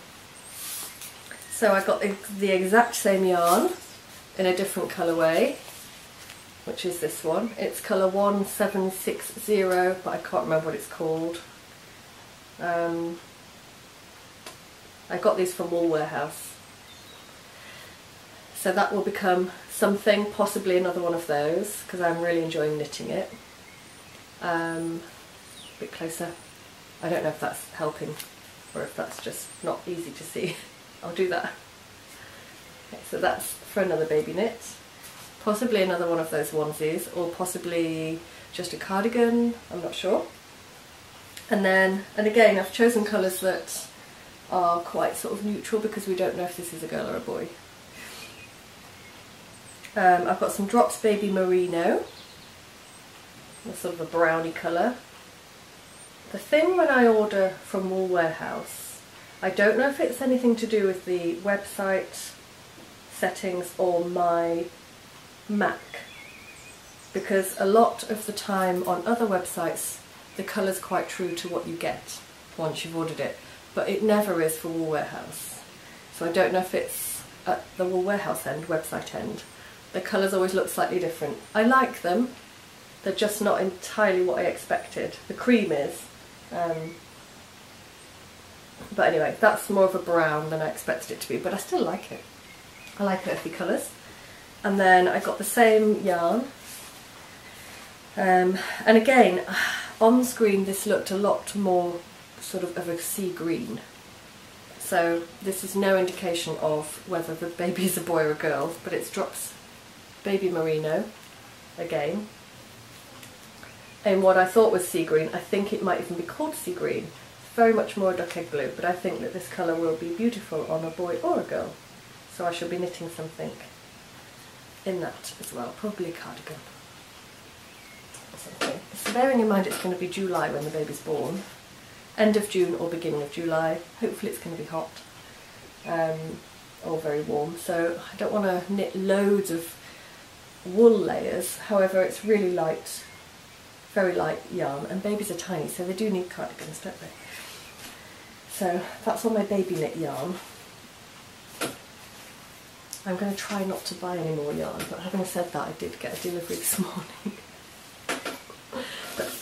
So I got the exact same yarn in a different colourway, which is this one. It's colour 1760, but I can't remember what it's called. I got these from Wool Warehouse. So that will become something, possibly another one of those, because I'm really enjoying knitting it. A bit closer. I don't know if that's helping or if that's just not easy to see. I'll do that. Okay, so that's for another baby knit. Possibly another one of those onesies, or possibly just a cardigan, I'm not sure. And again, I've chosen colours that are quite sort of neutral because we don't know if this is a girl or a boy. I've got some Drops Baby Merino, sort of a browny colour. The thing when I order from Wool Warehouse, I don't know if it's anything to do with the website settings or my Mac, because a lot of the time on other websites the colour's quite true to what you get once you've ordered it, but it never is for Wool Warehouse. So I don't know if it's at the Wool Warehouse end, website end. The colours always look slightly different. I like them, they're just not entirely what I expected. The cream is. But anyway, that's more of a brown than I expected it to be, but I still like it. I like earthy colours. And then I got the same yarn. And again, on screen this looked a lot more sort of a sea green. So this is no indication of whether the baby is a boy or a girl, but it's Drops Baby Merino again. In what I thought was sea green, I think it might even be called sea green. Very much more duck egg blue, but I think that this colour will be beautiful on a boy or a girl. So I shall be knitting something in that as well, probably a cardigan or something. So bearing in mind it's going to be July when the baby's born, end of June or beginning of July, hopefully it's going to be hot or very warm, so I don't want to knit loads of wool layers. However, it's really light, very light yarn, and babies are tiny, so they do need cardigans, don't they? So that's all my baby knit yarn. I'm going to try not to buy any more yarn, but having said that, I did get a delivery this morning. But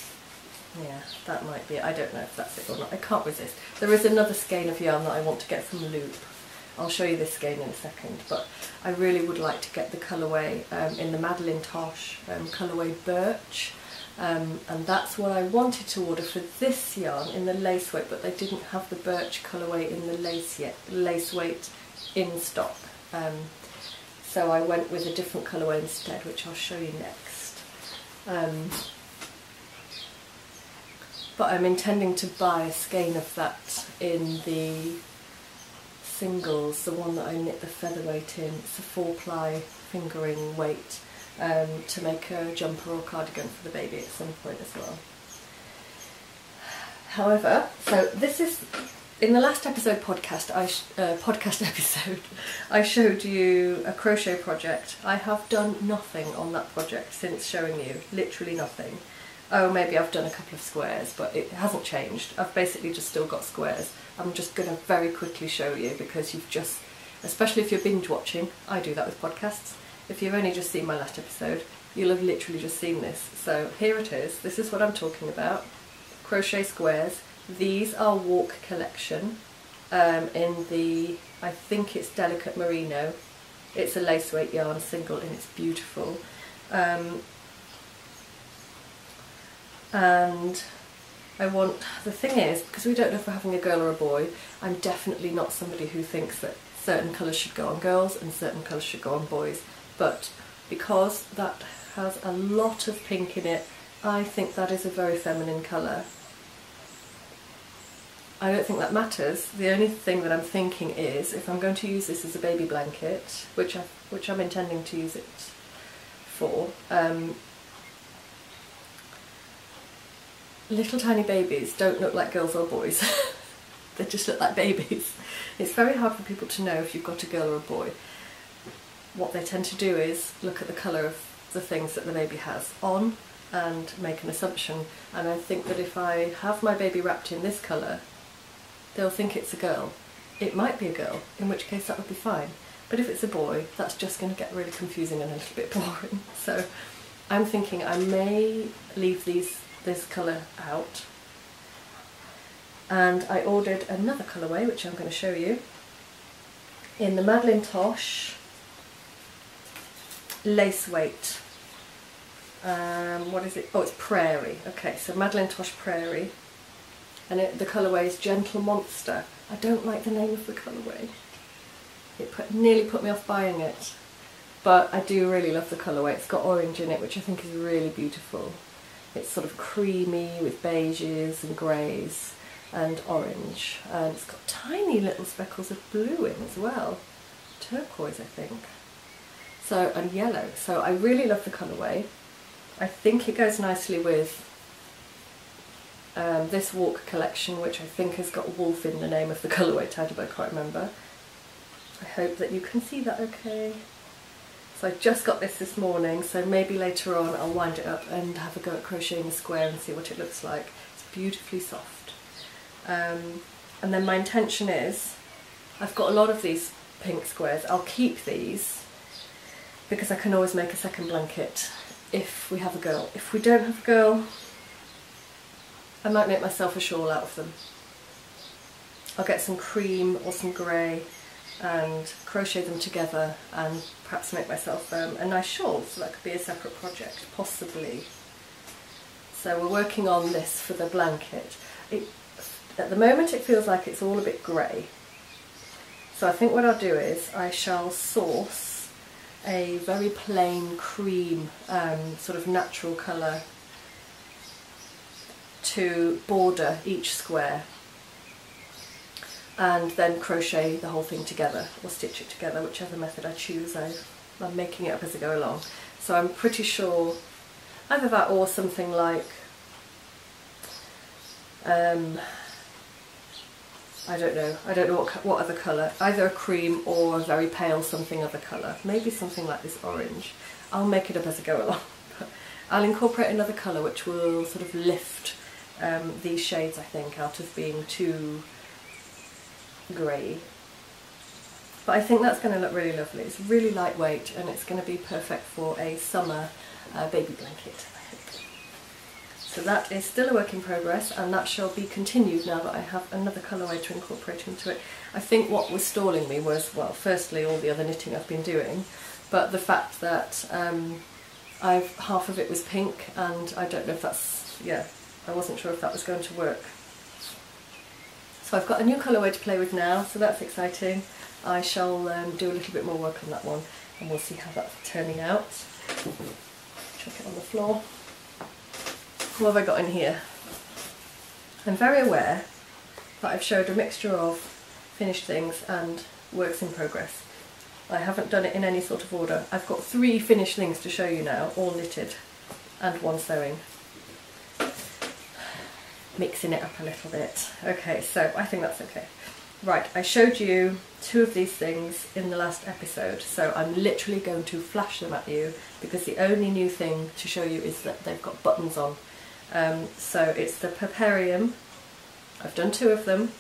yeah, that might be it. I don't know if that's it or not. I can't resist. There is another skein of yarn that I want to get from Loop. I'll show you this skein in a second, but I really would like to get the colourway in the Madeline Tosh colourway Birch. And that's what I wanted to order for this yarn in the lace weight, but they didn't have the Birch colourway in the lace weight in stock. So I went with a different colourway instead, which I'll show you next. But I'm intending to buy a skein of that in the singles, the one that I knit the featherweight in. It's a 4-ply fingering weight, to make a jumper or cardigan for the baby at some point as well. However, so this is, in the last episode I showed you a crochet project. I have done nothing on that project since showing you, literally nothing. Oh, maybe I've done a couple of squares, but it hasn't changed. I've basically just still got squares. I'm just going to very quickly show you, because you've just, especially if you're binge watching, I do that with podcasts. If you've only just seen my last episode, you'll have literally just seen this. So here it is. This is what I'm talking about. Crochet squares. These are Walk Collection. in the, I think it's Delicate Merino. It's a lace weight yarn single and it's beautiful. And I want, the thing is, because we don't know if we're having a girl or a boy, I'm definitely not somebody who thinks that certain colours should go on girls and certain colours should go on boys, but because that has a lot of pink in it, I think that is a very feminine colour. I don't think that matters. The only thing that I'm thinking is, if I'm going to use this as a baby blanket, which I'm intending to use it for, little tiny babies don't look like girls or boys. They just look like babies. It's very hard for people to know if you've got a girl or a boy. What they tend to do is look at the colour of the things that the baby has on and make an assumption, and I think that if I have my baby wrapped in this colour, they'll think it's a girl. It might be a girl, in which case that would be fine, but if it's a boy, that's just going to get really confusing and a little bit boring. So I'm thinking I may leave this colour out, and I ordered another colourway which I'm going to show you in the Madeline Tosh lace weight. What is it? Oh, it's Prairie. Okay, so Madeline Tosh Prairie, and the colourway is Gentle Monster. I don't like the name of the colourway. It nearly put me off buying it, but I do really love the colourway. It's got orange in it, which I think is really beautiful. It's sort of creamy with beiges and greys and orange, and it's got tiny little speckles of blue in as well. Turquoise, I think. So, and yellow. So I really love the colourway. I think it goes nicely with this Walk collection, which I think has got wolf in the name of the colourway title, but I can't remember. I hope that you can see that okay. So I just got this morning, so maybe later on I'll wind it up and have a go at crocheting a square and see what it looks like. It's beautifully soft. And then my intention is, I've got a lot of these pink squares. I'll keep these because I can always make a second blanket if we have a girl. If we don't have a girl, I might make myself a shawl out of them. I'll get some cream or some grey and crochet them together and perhaps make myself a nice shawl, so that could be a separate project, possibly. So we're working on this for the blanket. At the moment it feels like it's all a bit grey, so I think what I'll do is I shall source a very plain cream sort of natural colour to border each square, and then crochet the whole thing together or stitch it together, whichever method I choose. I'm making it up as I go along, so I'm pretty sure either that or something like I don't know what other colour, either a cream or a very pale something other colour, maybe something like this orange. I'll make it up as I go along, but I'll incorporate another colour which will sort of lift these shades, I think, out of being too grey. But I think that's going to look really lovely. It's really lightweight and it's going to be perfect for a summer baby blanket, I think. So that is still a work in progress, and that shall be continued now that I have another colourway to incorporate into it. I think what was stalling me was, well, firstly all the other knitting I've been doing, but the fact that half of it was pink, and I don't know if that's, yeah, I wasn't sure if that was going to work. So I've got a new colourway to play with now, so that's exciting. I shall do a little bit more work on that one, and we'll see how that's turning out. Chuck it on the floor. What have I got in here? I'm very aware that I've showed a mixture of finished things and works in progress. I haven't done it in any sort of order. I've got 3 finished things to show you now, all knitted, and 1 sewing. Mixing it up a little bit. Okay, so I think that's okay. Right, I showed you 2 of these things in the last episode, so I'm literally going to flash them at you because the only new thing to show you is that they've got buttons on. So it's the Purparium. I've done 2 of them.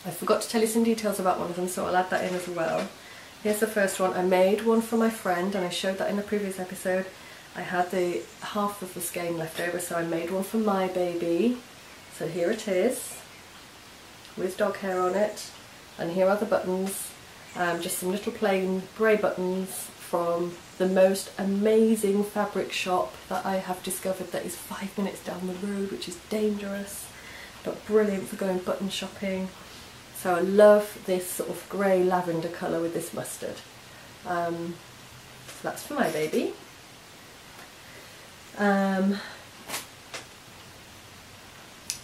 I forgot to tell you some details about one of them, so I'll add that in as well. Here's the first one. I made one for my friend, and I showed that in the previous episode. I had the half of the skein left over, so I made one for my baby. So here it is. with dog hair on it, and here are the buttons, just some little plain grey buttons from the most amazing fabric shop that I have discovered that is 5 minutes down the road, which is dangerous but brilliant for going button shopping. So I love this sort of grey lavender colour with this mustard. So that's for my baby.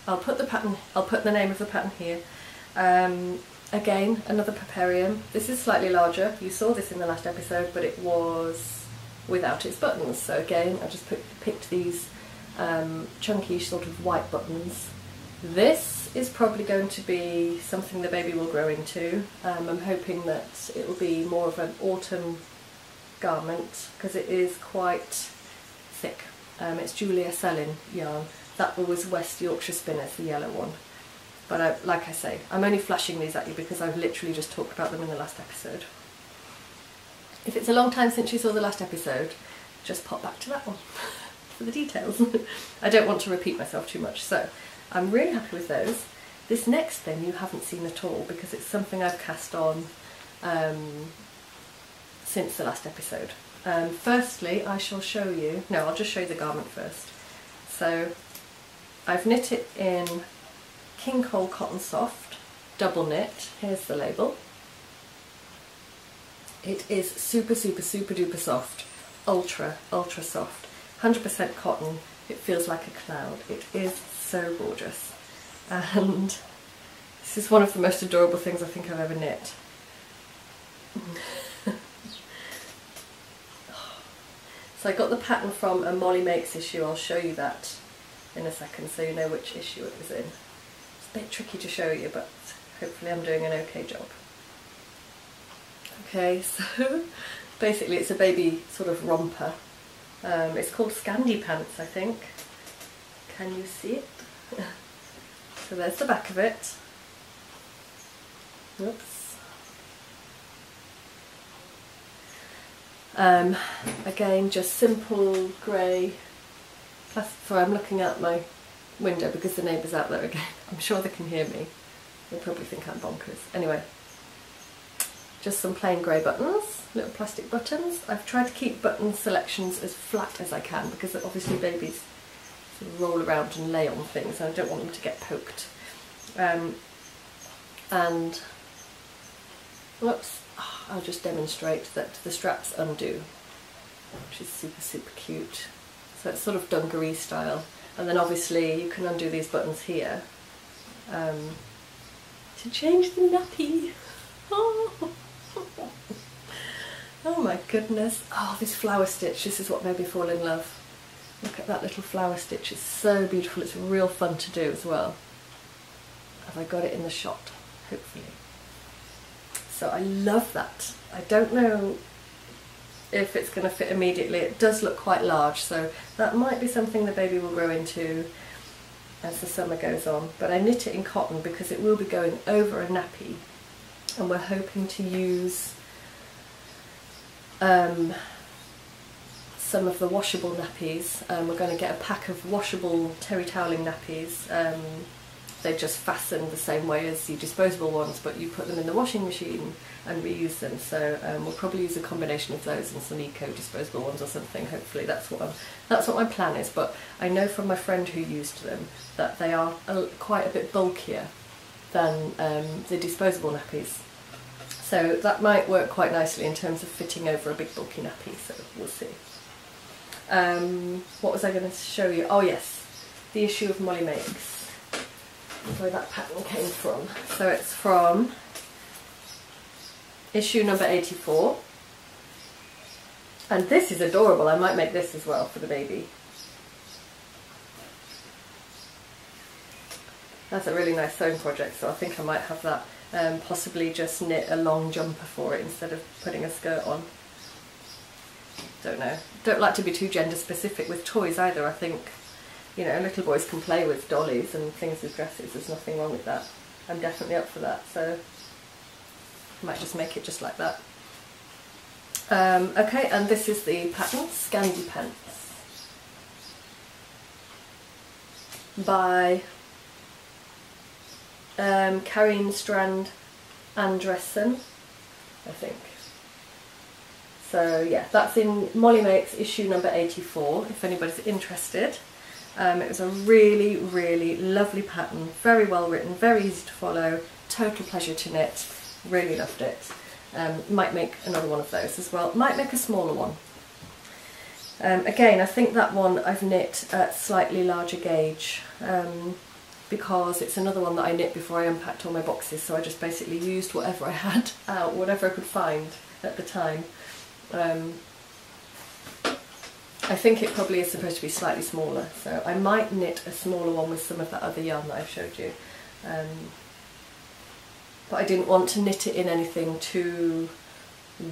I'll put the name of the pattern here. Again, another Paperium. This is slightly larger. You saw this in the last episode, but it was without its buttons. So again, I just picked these chunky sort of white buttons. This is probably going to be something the baby will grow into. I'm hoping that it will be more of an autumn garment because it is quite thick. It's Julia Sellin yarn. That was West Yorkshire Spinners, the yellow one. But like I say, I'm only flashing these at you because I've literally just talked about them in the last episode. If it's a long time since you saw the last episode, just pop back to that one for the details. I don't want to repeat myself too much, so I'm really happy with those. This next thing you haven't seen at all because it's something I've cast on since the last episode. Firstly, I shall show you, no, I'll just show you the garment first. So I've knit it in King Cole Cotton Soft, double knit. Here's the label. It is super, super, super duper soft, ultra, ultra soft, 100% cotton. It feels like a cloud. It is so gorgeous. And this is one of the most adorable things I think I've ever knit. So I got the pattern from a Molly Makes issue. I'll show you that in a second so you know which issue it was in. It's a bit tricky to show you, but hopefully I'm doing an okay job. Okay, so basically it's a baby sort of romper. It's called Scandi Pants, I think. Can you see it? So there's the back of it. Oops. Again, just simple grey plastic. Sorry, I'm looking out my window because the neighbour's out there again. I'm sure they can hear me. They probably think I'm bonkers. Anyway, just some plain grey buttons, little plastic buttons. I've tried to keep button selections as flat as I can because obviously babies sort of roll around and lay on things and I don't want them to get poked. And whoops, I'll just demonstrate that the straps undo, which is super, super cute. So it's sort of dungaree style. And then obviously you can undo these buttons here to change the nappy. Oh. Oh my goodness. Oh, this flower stitch, this is what made me fall in love. Look at that little flower stitch, it's so beautiful, it's real fun to do as well. Have I got it in the shot? Hopefully. So I love that. I don't know if it's going to fit immediately. It does look quite large, so that might be something the baby will grow into as the summer goes on. But I knit it in cotton because it will be going over a nappy, and we're hoping to use some of the washable nappies. We're going to get a pack of washable terry toweling nappies. They just fasten the same way as the disposable ones, but you put them in the washing machine and reuse them. So we'll probably use a combination of those and some eco disposable ones or something. Hopefully that's what my plan is. But I know from my friend who used them that they are quite a bit bulkier than the disposable nappies. So that might work quite nicely in terms of fitting over a big bulky nappy. So we'll see. What was I going to show you? Oh yes, the issue of Molly Makes. Where that pattern came from. So it's from issue number 84. And this is adorable. I might make this as well for the baby. That's a really nice sewing project, so I think I might have that. Possibly just knit a long jumper for it instead of putting a skirt on. Don't know. Don't like to be too gender specific with toys either. I think, you know, little boys can play with dollies and things with dresses. There's nothing wrong with that. I'm definitely up for that, so I might just make it just like that. Okay, and this is the pattern, Scandi Pants, by Carrying Strand Andressen, I think. So yeah, that's in Molly Makes issue number 84, if anybody's interested. It was a really, really lovely pattern, very well written, very easy to follow, total pleasure to knit, really loved it. Might make another one of those as well, might make a smaller one. Again, I think that one I've knit at slightly larger gauge, because it's another one that I knit before I unpacked all my boxes, so I just basically used whatever I had out, whatever I could find at the time. I think it probably is supposed to be slightly smaller, so I might knit a smaller one with some of that other yarn that I've showed you. But I didn't want to knit it in anything too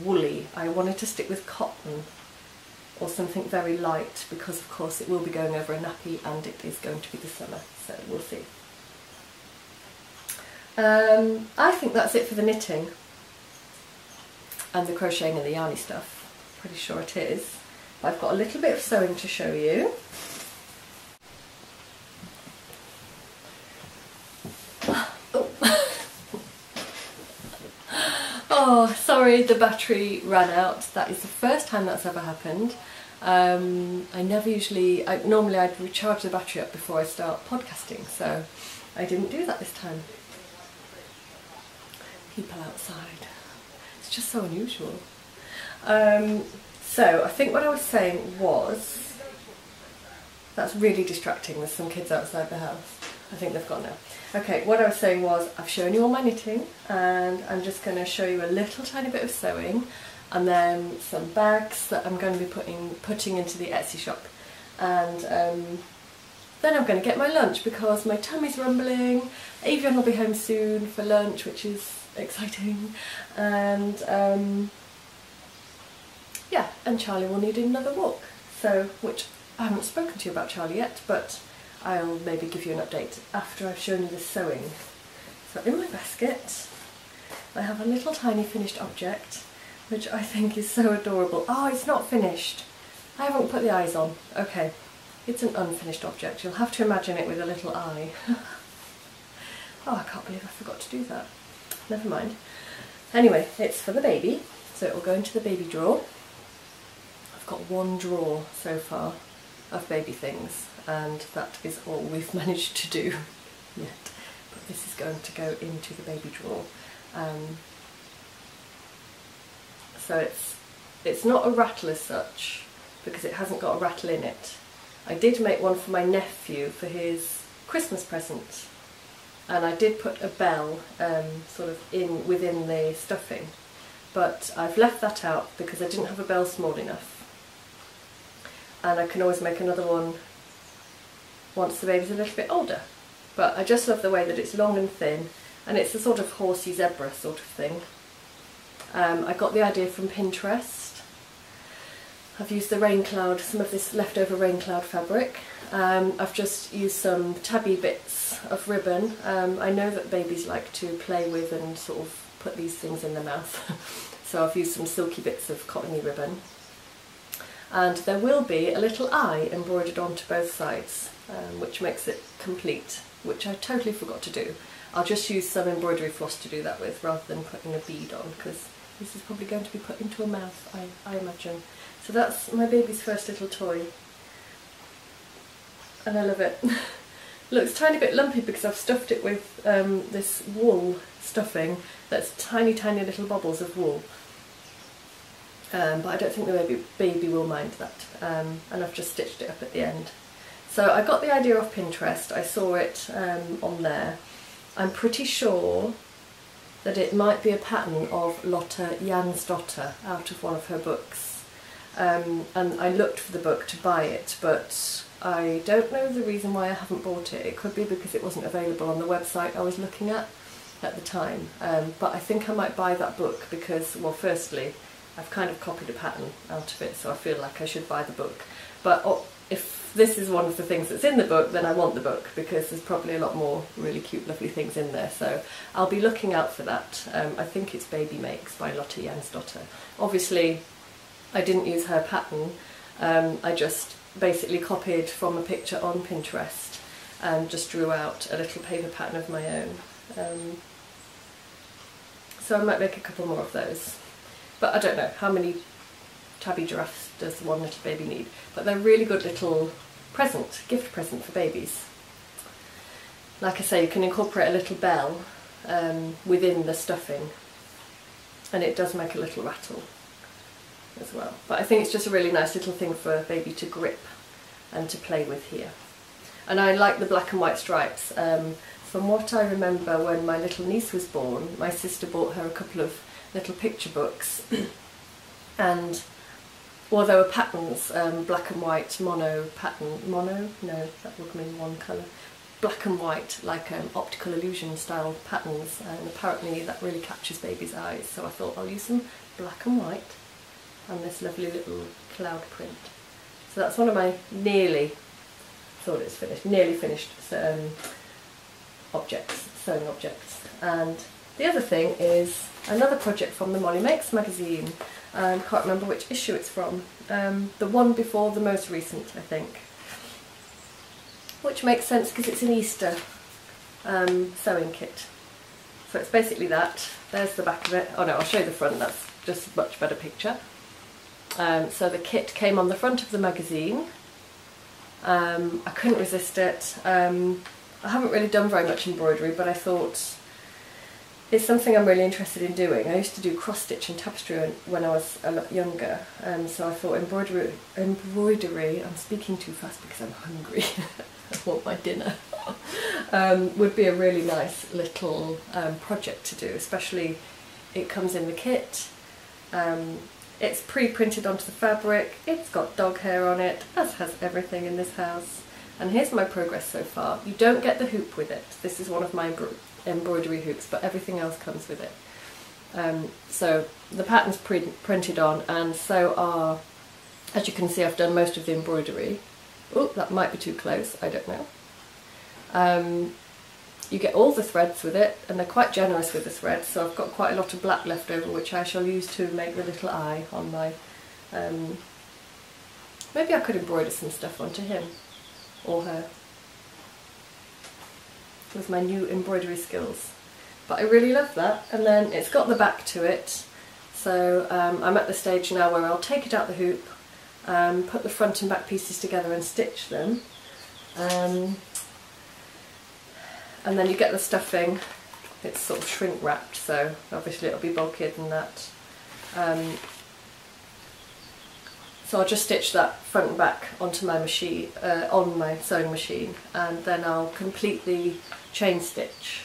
woolly. I wanted to stick with cotton or something very light, because of course it will be going over a nappy and it is going to be the summer, so we'll see. I think that's it for the knitting and the crocheting and the yarny stuff. Pretty sure it is. I've got a little bit of sewing to show you. Oh, sorry, the battery ran out. That is the first time that's ever happened. Normally I'd recharge the battery up before I start podcasting, so I didn't do that this time. People outside. It's just so unusual. So I think what I was saying was, that's really distracting, there's some kids outside the house. I think they've gone now. Okay, what I was saying was, I've shown you all my knitting, and I'm just going to show you a little tiny bit of sewing, and then some bags that I'm going to be putting into the Etsy shop. And then I'm going to get my lunch because my tummy's rumbling. Avian will be home soon for lunch, which is exciting. And yeah, and Charlie will need another walk. So, which I haven't spoken to you about Charlie yet, but I'll maybe give you an update after I've shown you the sewing. So in my basket I have a little tiny finished object, which I think is so adorable. Oh, it's not finished. I haven't put the eyes on. Okay, it's an unfinished object. You'll have to imagine it with a little eye. Oh, I can't believe I forgot to do that. Never mind. Anyway, it's for the baby, so it will go into the baby drawer. I've got one drawer so far of baby things, and that is all we've managed to do yet. But this is going to go into the baby drawer. So it's not a rattle as such, because it hasn't got a rattle in it. I did make one for my nephew for his Christmas present, and I did put a bell sort of within the stuffing, but I've left that out because I didn't have a bell small enough, and I can always make another one once the baby's a little bit older. But I just love the way that it's long and thin, and it's a sort of horsey zebra sort of thing. I got the idea from Pinterest. I've used the rain cloud, some of this leftover rain cloud fabric. I've just used some tabby bits of ribbon. I know that babies like to play with and sort of put these things in their mouth. So I've used some silky bits of cottony ribbon. And there will be a little eye embroidered onto both sides, which makes it complete, which I totally forgot to do. I'll just use some embroidery floss to do that with, rather than putting a bead on, because this is probably going to be put into a mouth, I imagine. So that's my baby's first little toy, and I love it. It looks a tiny bit lumpy because I've stuffed it with this wool stuffing that's tiny little bobbles of wool. But I don't think the baby will mind that, and I've just stitched it up at the end. So I got the idea off Pinterest. I saw it on there. I'm pretty sure that it might be a pattern of Lotte Jansdotter out of one of her books, and I looked for the book to buy it, but I don't know the reason why I haven't bought it. It could be because it wasn't available on the website I was looking at the time, but I think I might buy that book because, well, firstly, I've kind of copied a pattern out of it, so I feel like I should buy the book. But if this is one of the things that's in the book, then I want the book, because there's probably a lot more really cute, lovely things in there. So I'll be looking out for that. I think it's Baby Makes by Lotte Jansdotter. Obviously, I didn't use her pattern. I just basically copied from a picture on Pinterest. and just drew out a little paper pattern of my own. So I might make a couple more of those. But I don't know how many tabby giraffes does one little baby need. But they're really good little gift present for babies. Like I say, you can incorporate a little bell within the stuffing, and it does make a little rattle as well. But I think it's just a really nice little thing for a baby to grip and to play with here. And I like the black and white stripes. From what I remember, when my little niece was born, my sister bought her a couple of little picture books and well, there were patterns, black and white mono pattern, no, that would mean one colour, black and white, like optical illusion style patterns, and apparently that really catches babies' eyes, so I thought I'll use some black and white and this lovely little cloud print. So that's one of my nearly finished objects, sewing objects. And the other thing is another project from the Molly Makes magazine. I can't remember which issue it's from, the one before the most recent, I think. Which makes sense because it's an Easter sewing kit. So it's basically that. There's the back of it. Oh no, I'll show you the front, that's just a much better picture. So the kit came on the front of the magazine. I couldn't resist it. I haven't really done very much embroidery, but I thought it's something I'm really interested in doing. I used to do cross stitch and tapestry when I was a lot younger, so I thought embroidery, I'm speaking too fast because I'm hungry, I want my dinner, would be a really nice little project to do, especially it comes in the kit. It's pre-printed onto the fabric, it's got dog hair on it, as has everything in this house. And here's my progress so far. You don't get the hoop with it. This is one of my embroidery hoops, but everything else comes with it. So the pattern's printed on, and so are, as you can see, I've done most of the embroidery. Oh, that might be too close, I don't know. You get all the threads with it, and they're quite generous with the threads, so I've got quite a lot of black left over, which I shall use to make the little eye on my... maybe I could embroider some stuff onto him or her with my new embroidery skills. But I really love that. And then it's got the back to it, so I'm at the stage now where I'll take it out the hoop, put the front and back pieces together and stitch them. And then you get the stuffing. It's sort of shrink wrapped, so obviously it'll be bulkier than that. So I'll just stitch that front and back onto my machine, on my sewing machine, and then I'll complete the chain stitch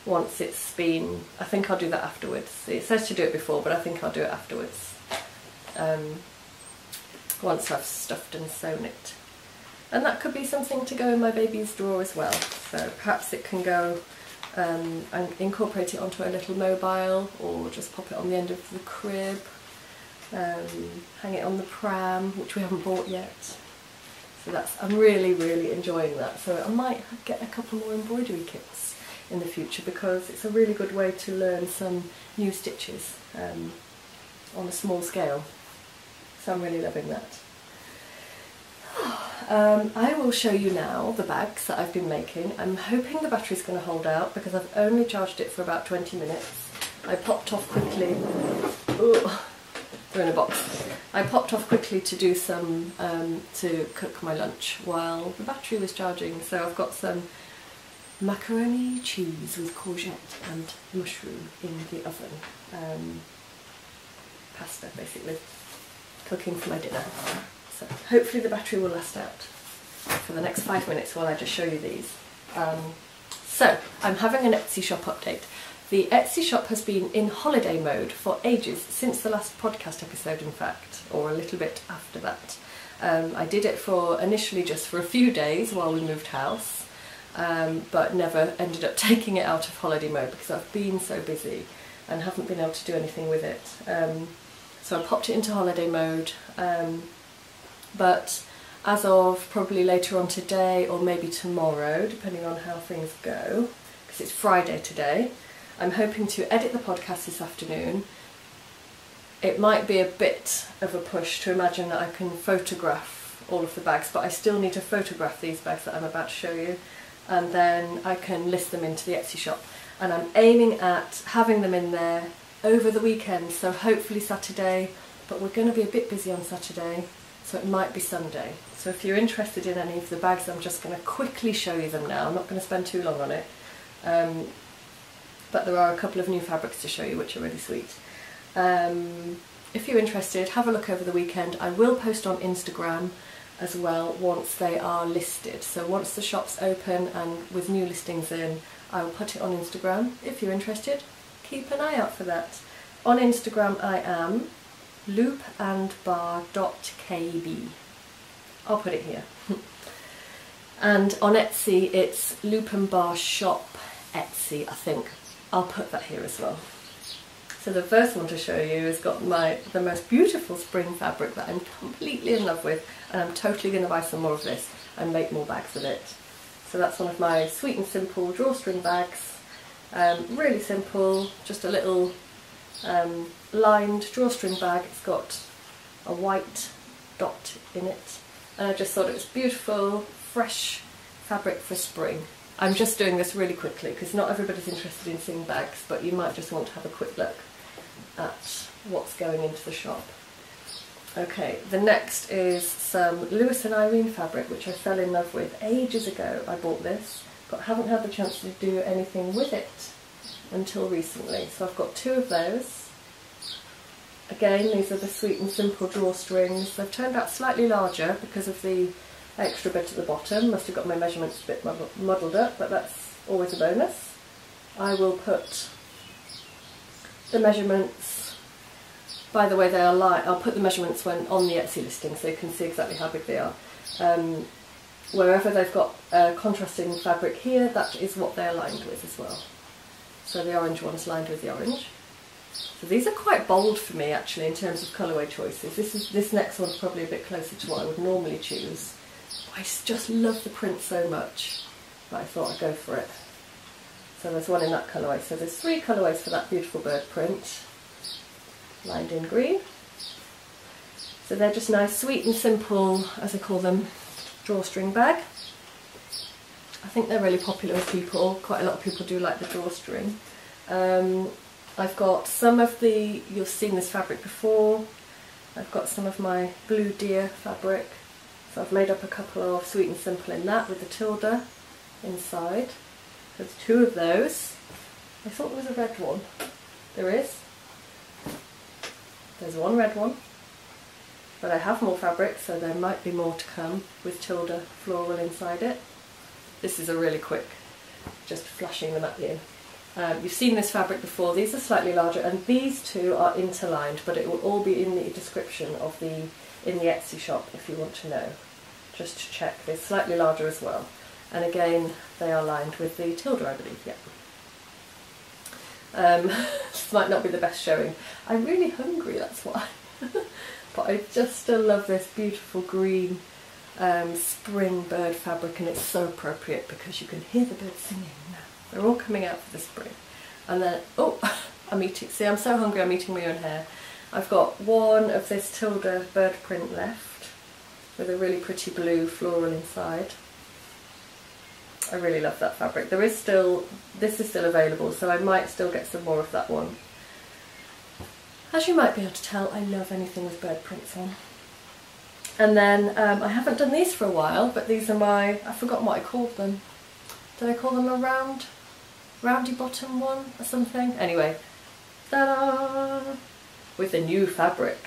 once it's been, I think I'll do that afterwards. It says to do it before, but I think I'll do it afterwards, once I've stuffed and sewn it. And that could be something to go in my baby's drawer as well, so perhaps it can go and incorporate it onto a little mobile, or just pop it on the end of the crib. Hang it on the pram, which we haven't bought yet. So I'm really enjoying that. So I might get a couple more embroidery kits in the future, because it's a really good way to learn some new stitches on a small scale. So I'm really loving that. I will show you now the bags that I've been making. I'm hoping the battery's going to hold out, because I've only charged it for about 20 minutes. I popped off quickly. Ooh. They're in a box. I popped off quickly to do some, to cook my lunch while the battery was charging. So I've got some macaroni cheese with courgette and mushroom in the oven. Pasta, basically. Cooking for my dinner. So hopefully the battery will last out for the next 5 minutes while I just show you these. So I'm having an Etsy shop update. The Etsy shop has been in holiday mode for ages, since the last podcast episode in fact, or a little bit after that. I did it initially just for a few days while we moved house, but never ended up taking it out of holiday mode because I've been so busy and haven't been able to do anything with it. So I popped it into holiday mode, but as of probably later on today or maybe tomorrow, depending on how things go, because it's Friday today, I'm hoping to edit the podcast this afternoon. It might be a bit of a push to imagine that I can photograph all of the bags, but I still need to photograph these bags that I'm about to show you, and then I can list them into the Etsy shop. And I'm aiming at having them in there over the weekend, so hopefully Saturday, but we're going to be a bit busy on Saturday, so it might be Sunday. So if you're interested in any of the bags, I'm just going to quickly show you them now. I'm not going to spend too long on it, but there are a couple of new fabrics to show you which are really sweet. If you're interested, have a look over the weekend. I will post on Instagram as well once they are listed. So once the shop's open and with new listings in, I will put it on Instagram. If you're interested, keep an eye out for that. On Instagram I am loopandbar.kb. I'll put it here. And on Etsy it's Loop and Bar Shop Etsy, I think. I'll put that here as well. So the first one to show you has got the most beautiful spring fabric that I'm completely in love with, and I'm totally going to buy some more of this and make more bags of it. So that's one of my sweet and simple drawstring bags. Really simple, just a little lined drawstring bag. It's got a white dot in it, and I just thought it was beautiful, fresh fabric for spring. I'm just doing this really quickly because not everybody's interested in seeing bags, but you might just want to have a quick look at what's going into the shop. Okay, the next is some Lewis and Irene fabric, which I fell in love with ages ago. I bought this, but haven't had the chance to do anything with it until recently. So I've got two of those. Again, these are the sweet and simple drawstrings. They've turned out slightly larger because of the extra bit at the bottom. Must have got my measurements a bit muddled up, but that's always a bonus. I will put the measurements, by the way they are I'll put the measurements on the Etsy listing so you can see exactly how big they are. Wherever they've got contrasting fabric here, that is what they're lined with as well. So the orange one's lined with the orange. So these are quite bold for me actually in terms of colourway choices. This next one's probably a bit closer to what I would normally choose. I just love the print so much that I thought I'd go for it. So there's one in that colourway. So there's three colourways for that beautiful bird print, lined in green. So they're just nice, sweet and simple, as I call them, drawstring bag. I think they're really popular with people. Quite a lot of people do like the drawstring. I've got some of the, you've seen this fabric before, I've got some of my blue deer fabric. So I've made up a couple of sweet and simple in that with the tilde inside. There's two of those. I thought there was a red one. There is. There's one red one. But I have more fabric, so there might be more to come with tilde floral inside it. This is a really quick, just flashing them at you. You've seen this fabric before. These are slightly larger, and these two are interlined, but it will all be in the description of in the Etsy shop if you want to know. Just to check, they're slightly larger as well. And again, they are lined with the tilde, I believe, yeah. This might not be the best showing. I'm really hungry, that's why. But I just still love this beautiful green spring bird fabric, and it's so appropriate because you can hear the birds singing now. They're all coming out for the spring. And then, oh, I'm eating, see I'm so hungry I'm eating my own hair. I've got one of this tilde bird print left with a really pretty blue floral inside. I really love that fabric. This is still available, so I might still get some more of that one. As you might be able to tell, I love anything with bird prints on. And then I haven't done these for a while, but these are my, I've forgotten what I called them. Did I call them a roundy bottom one or something? Anyway, ta-da! With the new fabric.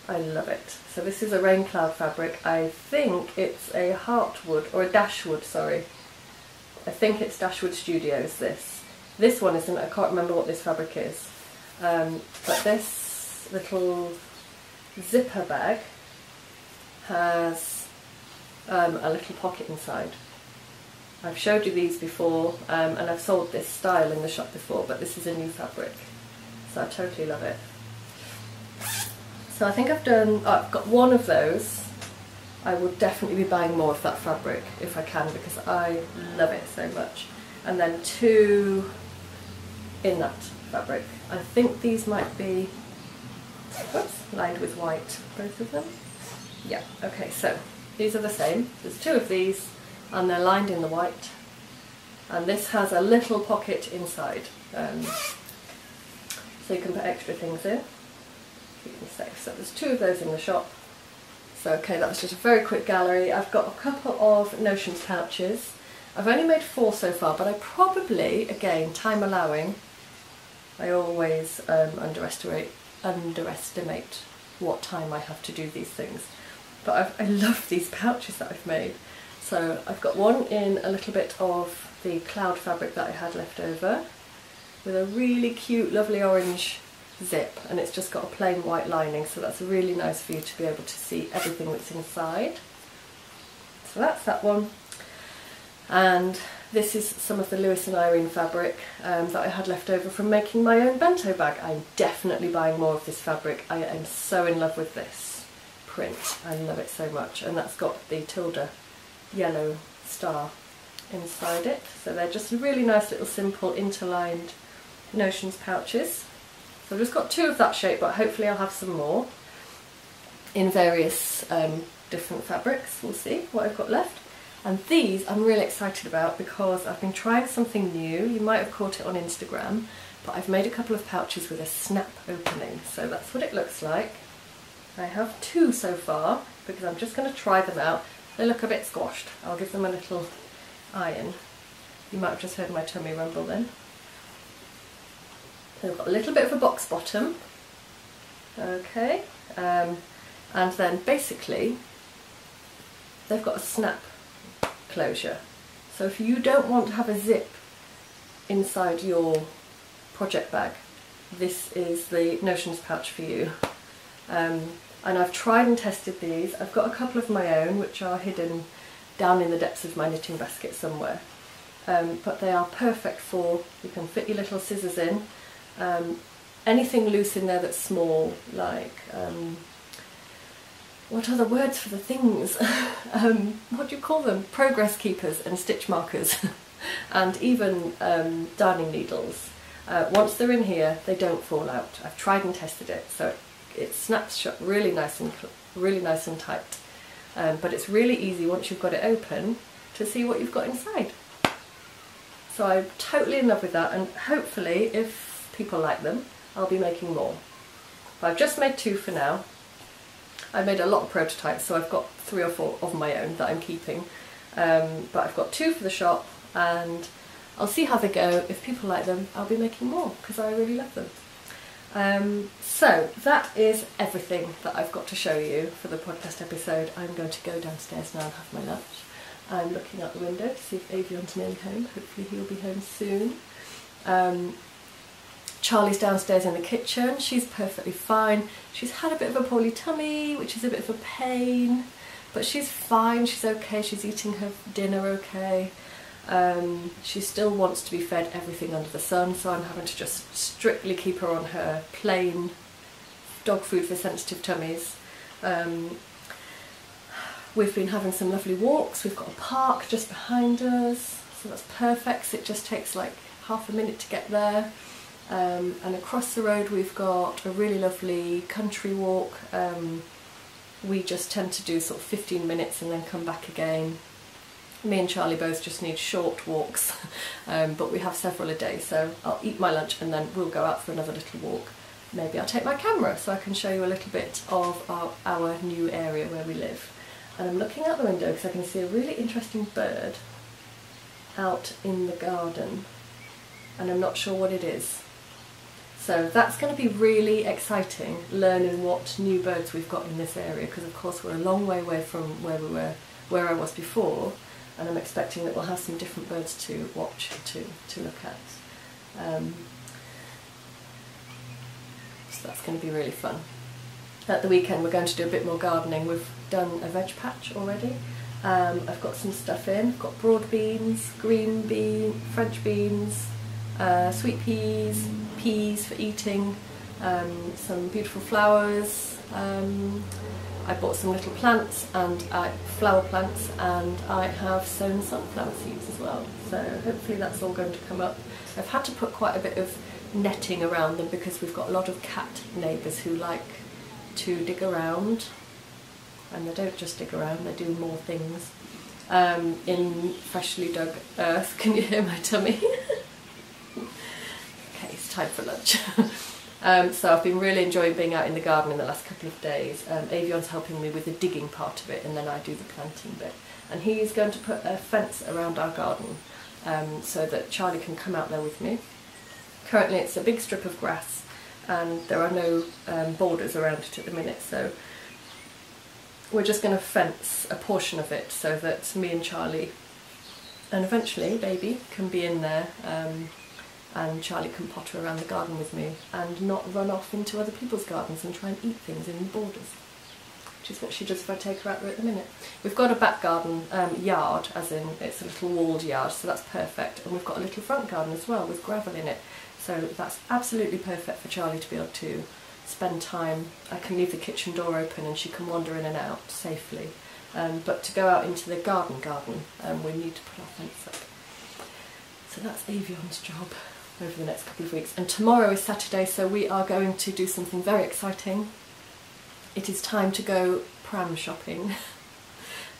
I love it. So this is a rain cloud fabric. I think it's a heartwood, or a dashwood, sorry. I think it's Dashwood Studios, this. This one isn't, I can't remember what this fabric is. But this little zipper bag has a little pocket inside. I've showed you these before, and I've sold this style in the shop before, but this is a new fabric. So I totally love it. So I think I've got one of those. I will definitely be buying more of that fabric if I can, because I love it so much. And then two in that fabric. I think these might be lined with white, both of them. Yeah, okay, so these are the same. There's two of these and they're lined in the white, and this has a little pocket inside, so you can put extra things in. So there's two of those in the shop. So okay, that was just a very quick gallery. I've got a couple of notions pouches. I've only made 4 so far, but I probably, again, time allowing, I always underestimate what time I have to do these things. But I love these pouches that I've made. So I've got one in a little bit of the cloud fabric that I had left over, with a really cute, lovely orange zip, and it's just got a plain white lining, so that's really nice for you to be able to see everything that's inside. So that's that one. And this is some of the Lewis and Irene fabric that I had left over from making my own bento bag. I'm definitely buying more of this fabric. I am so in love with this print. I love it so much, and that's got the tilde yellow star inside it. So they're just really nice little simple interlined notions pouches. So I've just got 2 of that shape, but hopefully I'll have some more in various different fabrics. We'll see what I've got left. And these I'm really excited about because I've been trying something new. You might have caught it on Instagram, but I've made a couple of pouches with a snap opening. So that's what it looks like. I have 2 so far because I'm just going to try them out. They look a bit squashed. I'll give them a little iron. You might have just heard my tummy rumble then. They've got a little bit of a box bottom, okay, and then basically they've got a snap closure. So if you don't want to have a zip inside your project bag, this is the notions pouch for you. And I've tried and tested these. I've got a couple of my own which are hidden down in the depths of my knitting basket somewhere, but they are perfect for, you can fit your little scissors in. Anything loose in there that's small, like, what are the words for the things? What do you call them? Progress keepers and stitch markers and even darning needles. Once they're in here, they don't fall out. I've tried and tested it, so it snaps shut really nice and tight. But it's really easy once you've got it open to see what you've got inside. So I'm totally in love with that, and hopefully if people like them, I'll be making more. But I've just made 2 for now. I made a lot of prototypes, so I've got 3 or 4 of my own that I'm keeping. But I've got 2 for the shop, and I'll see how they go. If people like them, I'll be making more because I really love them. So that is everything that I've got to show you for the podcast episode. I'm going to go downstairs now and have my lunch. I'm looking out the window to see if Avion's nearly home. Hopefully he'll be home soon. Charlie's downstairs in the kitchen. She's perfectly fine. She's had a bit of a poorly tummy, which is a bit of a pain, but she's fine, she's okay, she's eating her dinner okay. She still wants to be fed everything under the sun, so I'm having to just strictly keep her on her plain dog food for sensitive tummies. We've been having some lovely walks. We've got a park just behind us, so that's perfect. It just takes like half a minute to get there. And across the road we've got a really lovely country walk. We just tend to do sort of 15 minutes and then come back again. Me and Charlie both just need short walks, but we have several a day, so I'll eat my lunch and then we'll go out for another little walk. Maybe I'll take my camera so I can show you a little bit of our new area where we live. And I'm looking out the window because I can see a really interesting bird out in the garden, and I'm not sure what it is. So that's going to be really exciting, learning what new birds we've got in this area, because of course we're a long way away from where I was before, and I'm expecting that we'll have some different birds to watch, to look at. So that's going to be really fun. At the weekend we're going to do a bit more gardening. We've done a veg patch already. I've got some stuff in. I've got broad beans, green bean, French beans, sweet peas, peas for eating, some beautiful flowers. I bought some little plants and flower plants, and I have sown sunflower seeds as well. So hopefully that's all going to come up. I've had to put quite a bit of netting around them because we've got a lot of cat neighbours who like to dig around and they don't just dig around, they do more things. In freshly dug earth. Can you hear my tummy? Okay, it's time for lunch. So I've been really enjoying being out in the garden in the last couple of days. Avion's helping me with the digging part of it, and then I do the planting bit. And he's going to put a fence around our garden so that Charlie can come out there with me. Currently it's a big strip of grass and there are no borders around it at the minute, so we're just going to fence a portion of it so that me and Charlie, and eventually baby, can be in there, and Charlie can potter around the garden with me and not run off into other people's gardens and try and eat things in the borders, which is what she does if I take her out there at the minute. We've got a back garden yard, as in it's a little walled yard, so that's perfect, and we've got a little front garden as well with gravel in it, so that's absolutely perfect for Charlie to be able to spend time. I can leave the kitchen door open and she can wander in and out safely, but to go out into the garden, we need to put our fence up. So that's Avion's job over the next couple of weeks, and tomorrow is Saturday, so we are going to do something very exciting. It is time to go pram shopping.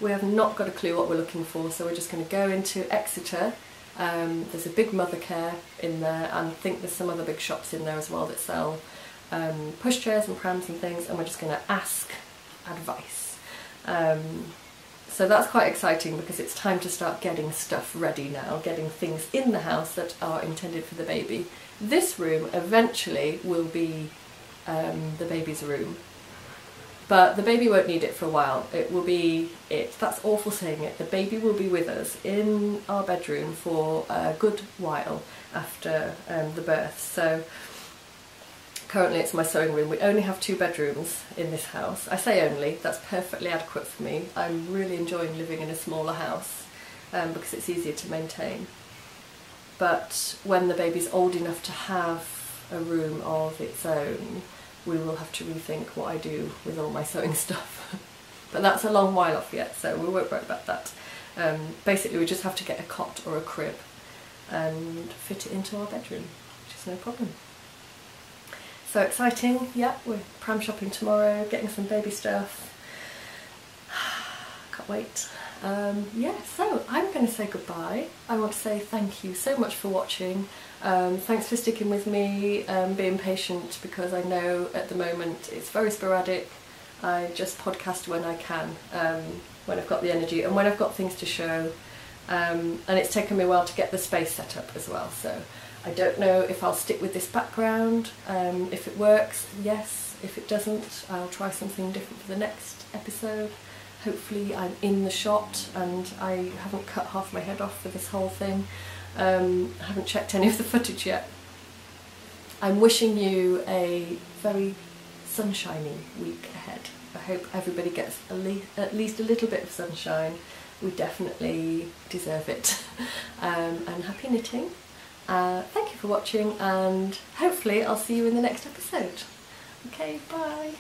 We have not got a clue what we're looking for, so we're just going to go into Exeter. There's a big Mothercare in there, and I think there's some other big shops in there as well that sell pushchairs and prams and things, and we're just going to ask advice. So that's quite exciting because it's time to start getting stuff ready now, getting things in the house that are intended for the baby. This room eventually will be the baby's room, but the baby won't need it for a while. It will be that's awful saying it, the baby will be with us in our bedroom for a good while after the birth. So currently it's my sewing room. We only have 2 bedrooms in this house. I say only, that's perfectly adequate for me. I'm really enjoying living in a smaller house because it's easier to maintain. But when the baby's old enough to have a room of its own, we will have to rethink what I do with all my sewing stuff. But that's a long while off yet, so we won't worry about that. Basically we just have to get a cot or a crib and fit it into our bedroom, which is no problem. So exciting, yeah, we're pram shopping tomorrow, getting some baby stuff. Can't wait. Yeah, so I'm going to say goodbye. I want to say thank you so much for watching. Thanks for sticking with me, being patient, because I know at the moment it's very sporadic. I just podcast when I can, when I've got the energy and when I've got things to show. And it's taken me a while to get the space set up as well, so I don't know if I'll stick with this background. If it works, yes. If it doesn't, I'll try something different for the next episode. Hopefully I'm in the shot and I haven't cut half my head off for this whole thing. I haven't checked any of the footage yet. I'm wishing you a very sunshiny week ahead. I hope everybody gets at least a little bit of sunshine. We definitely deserve it. And happy knitting. Thank you for watching, and hopefully I'll see you in the next episode. Okay, bye!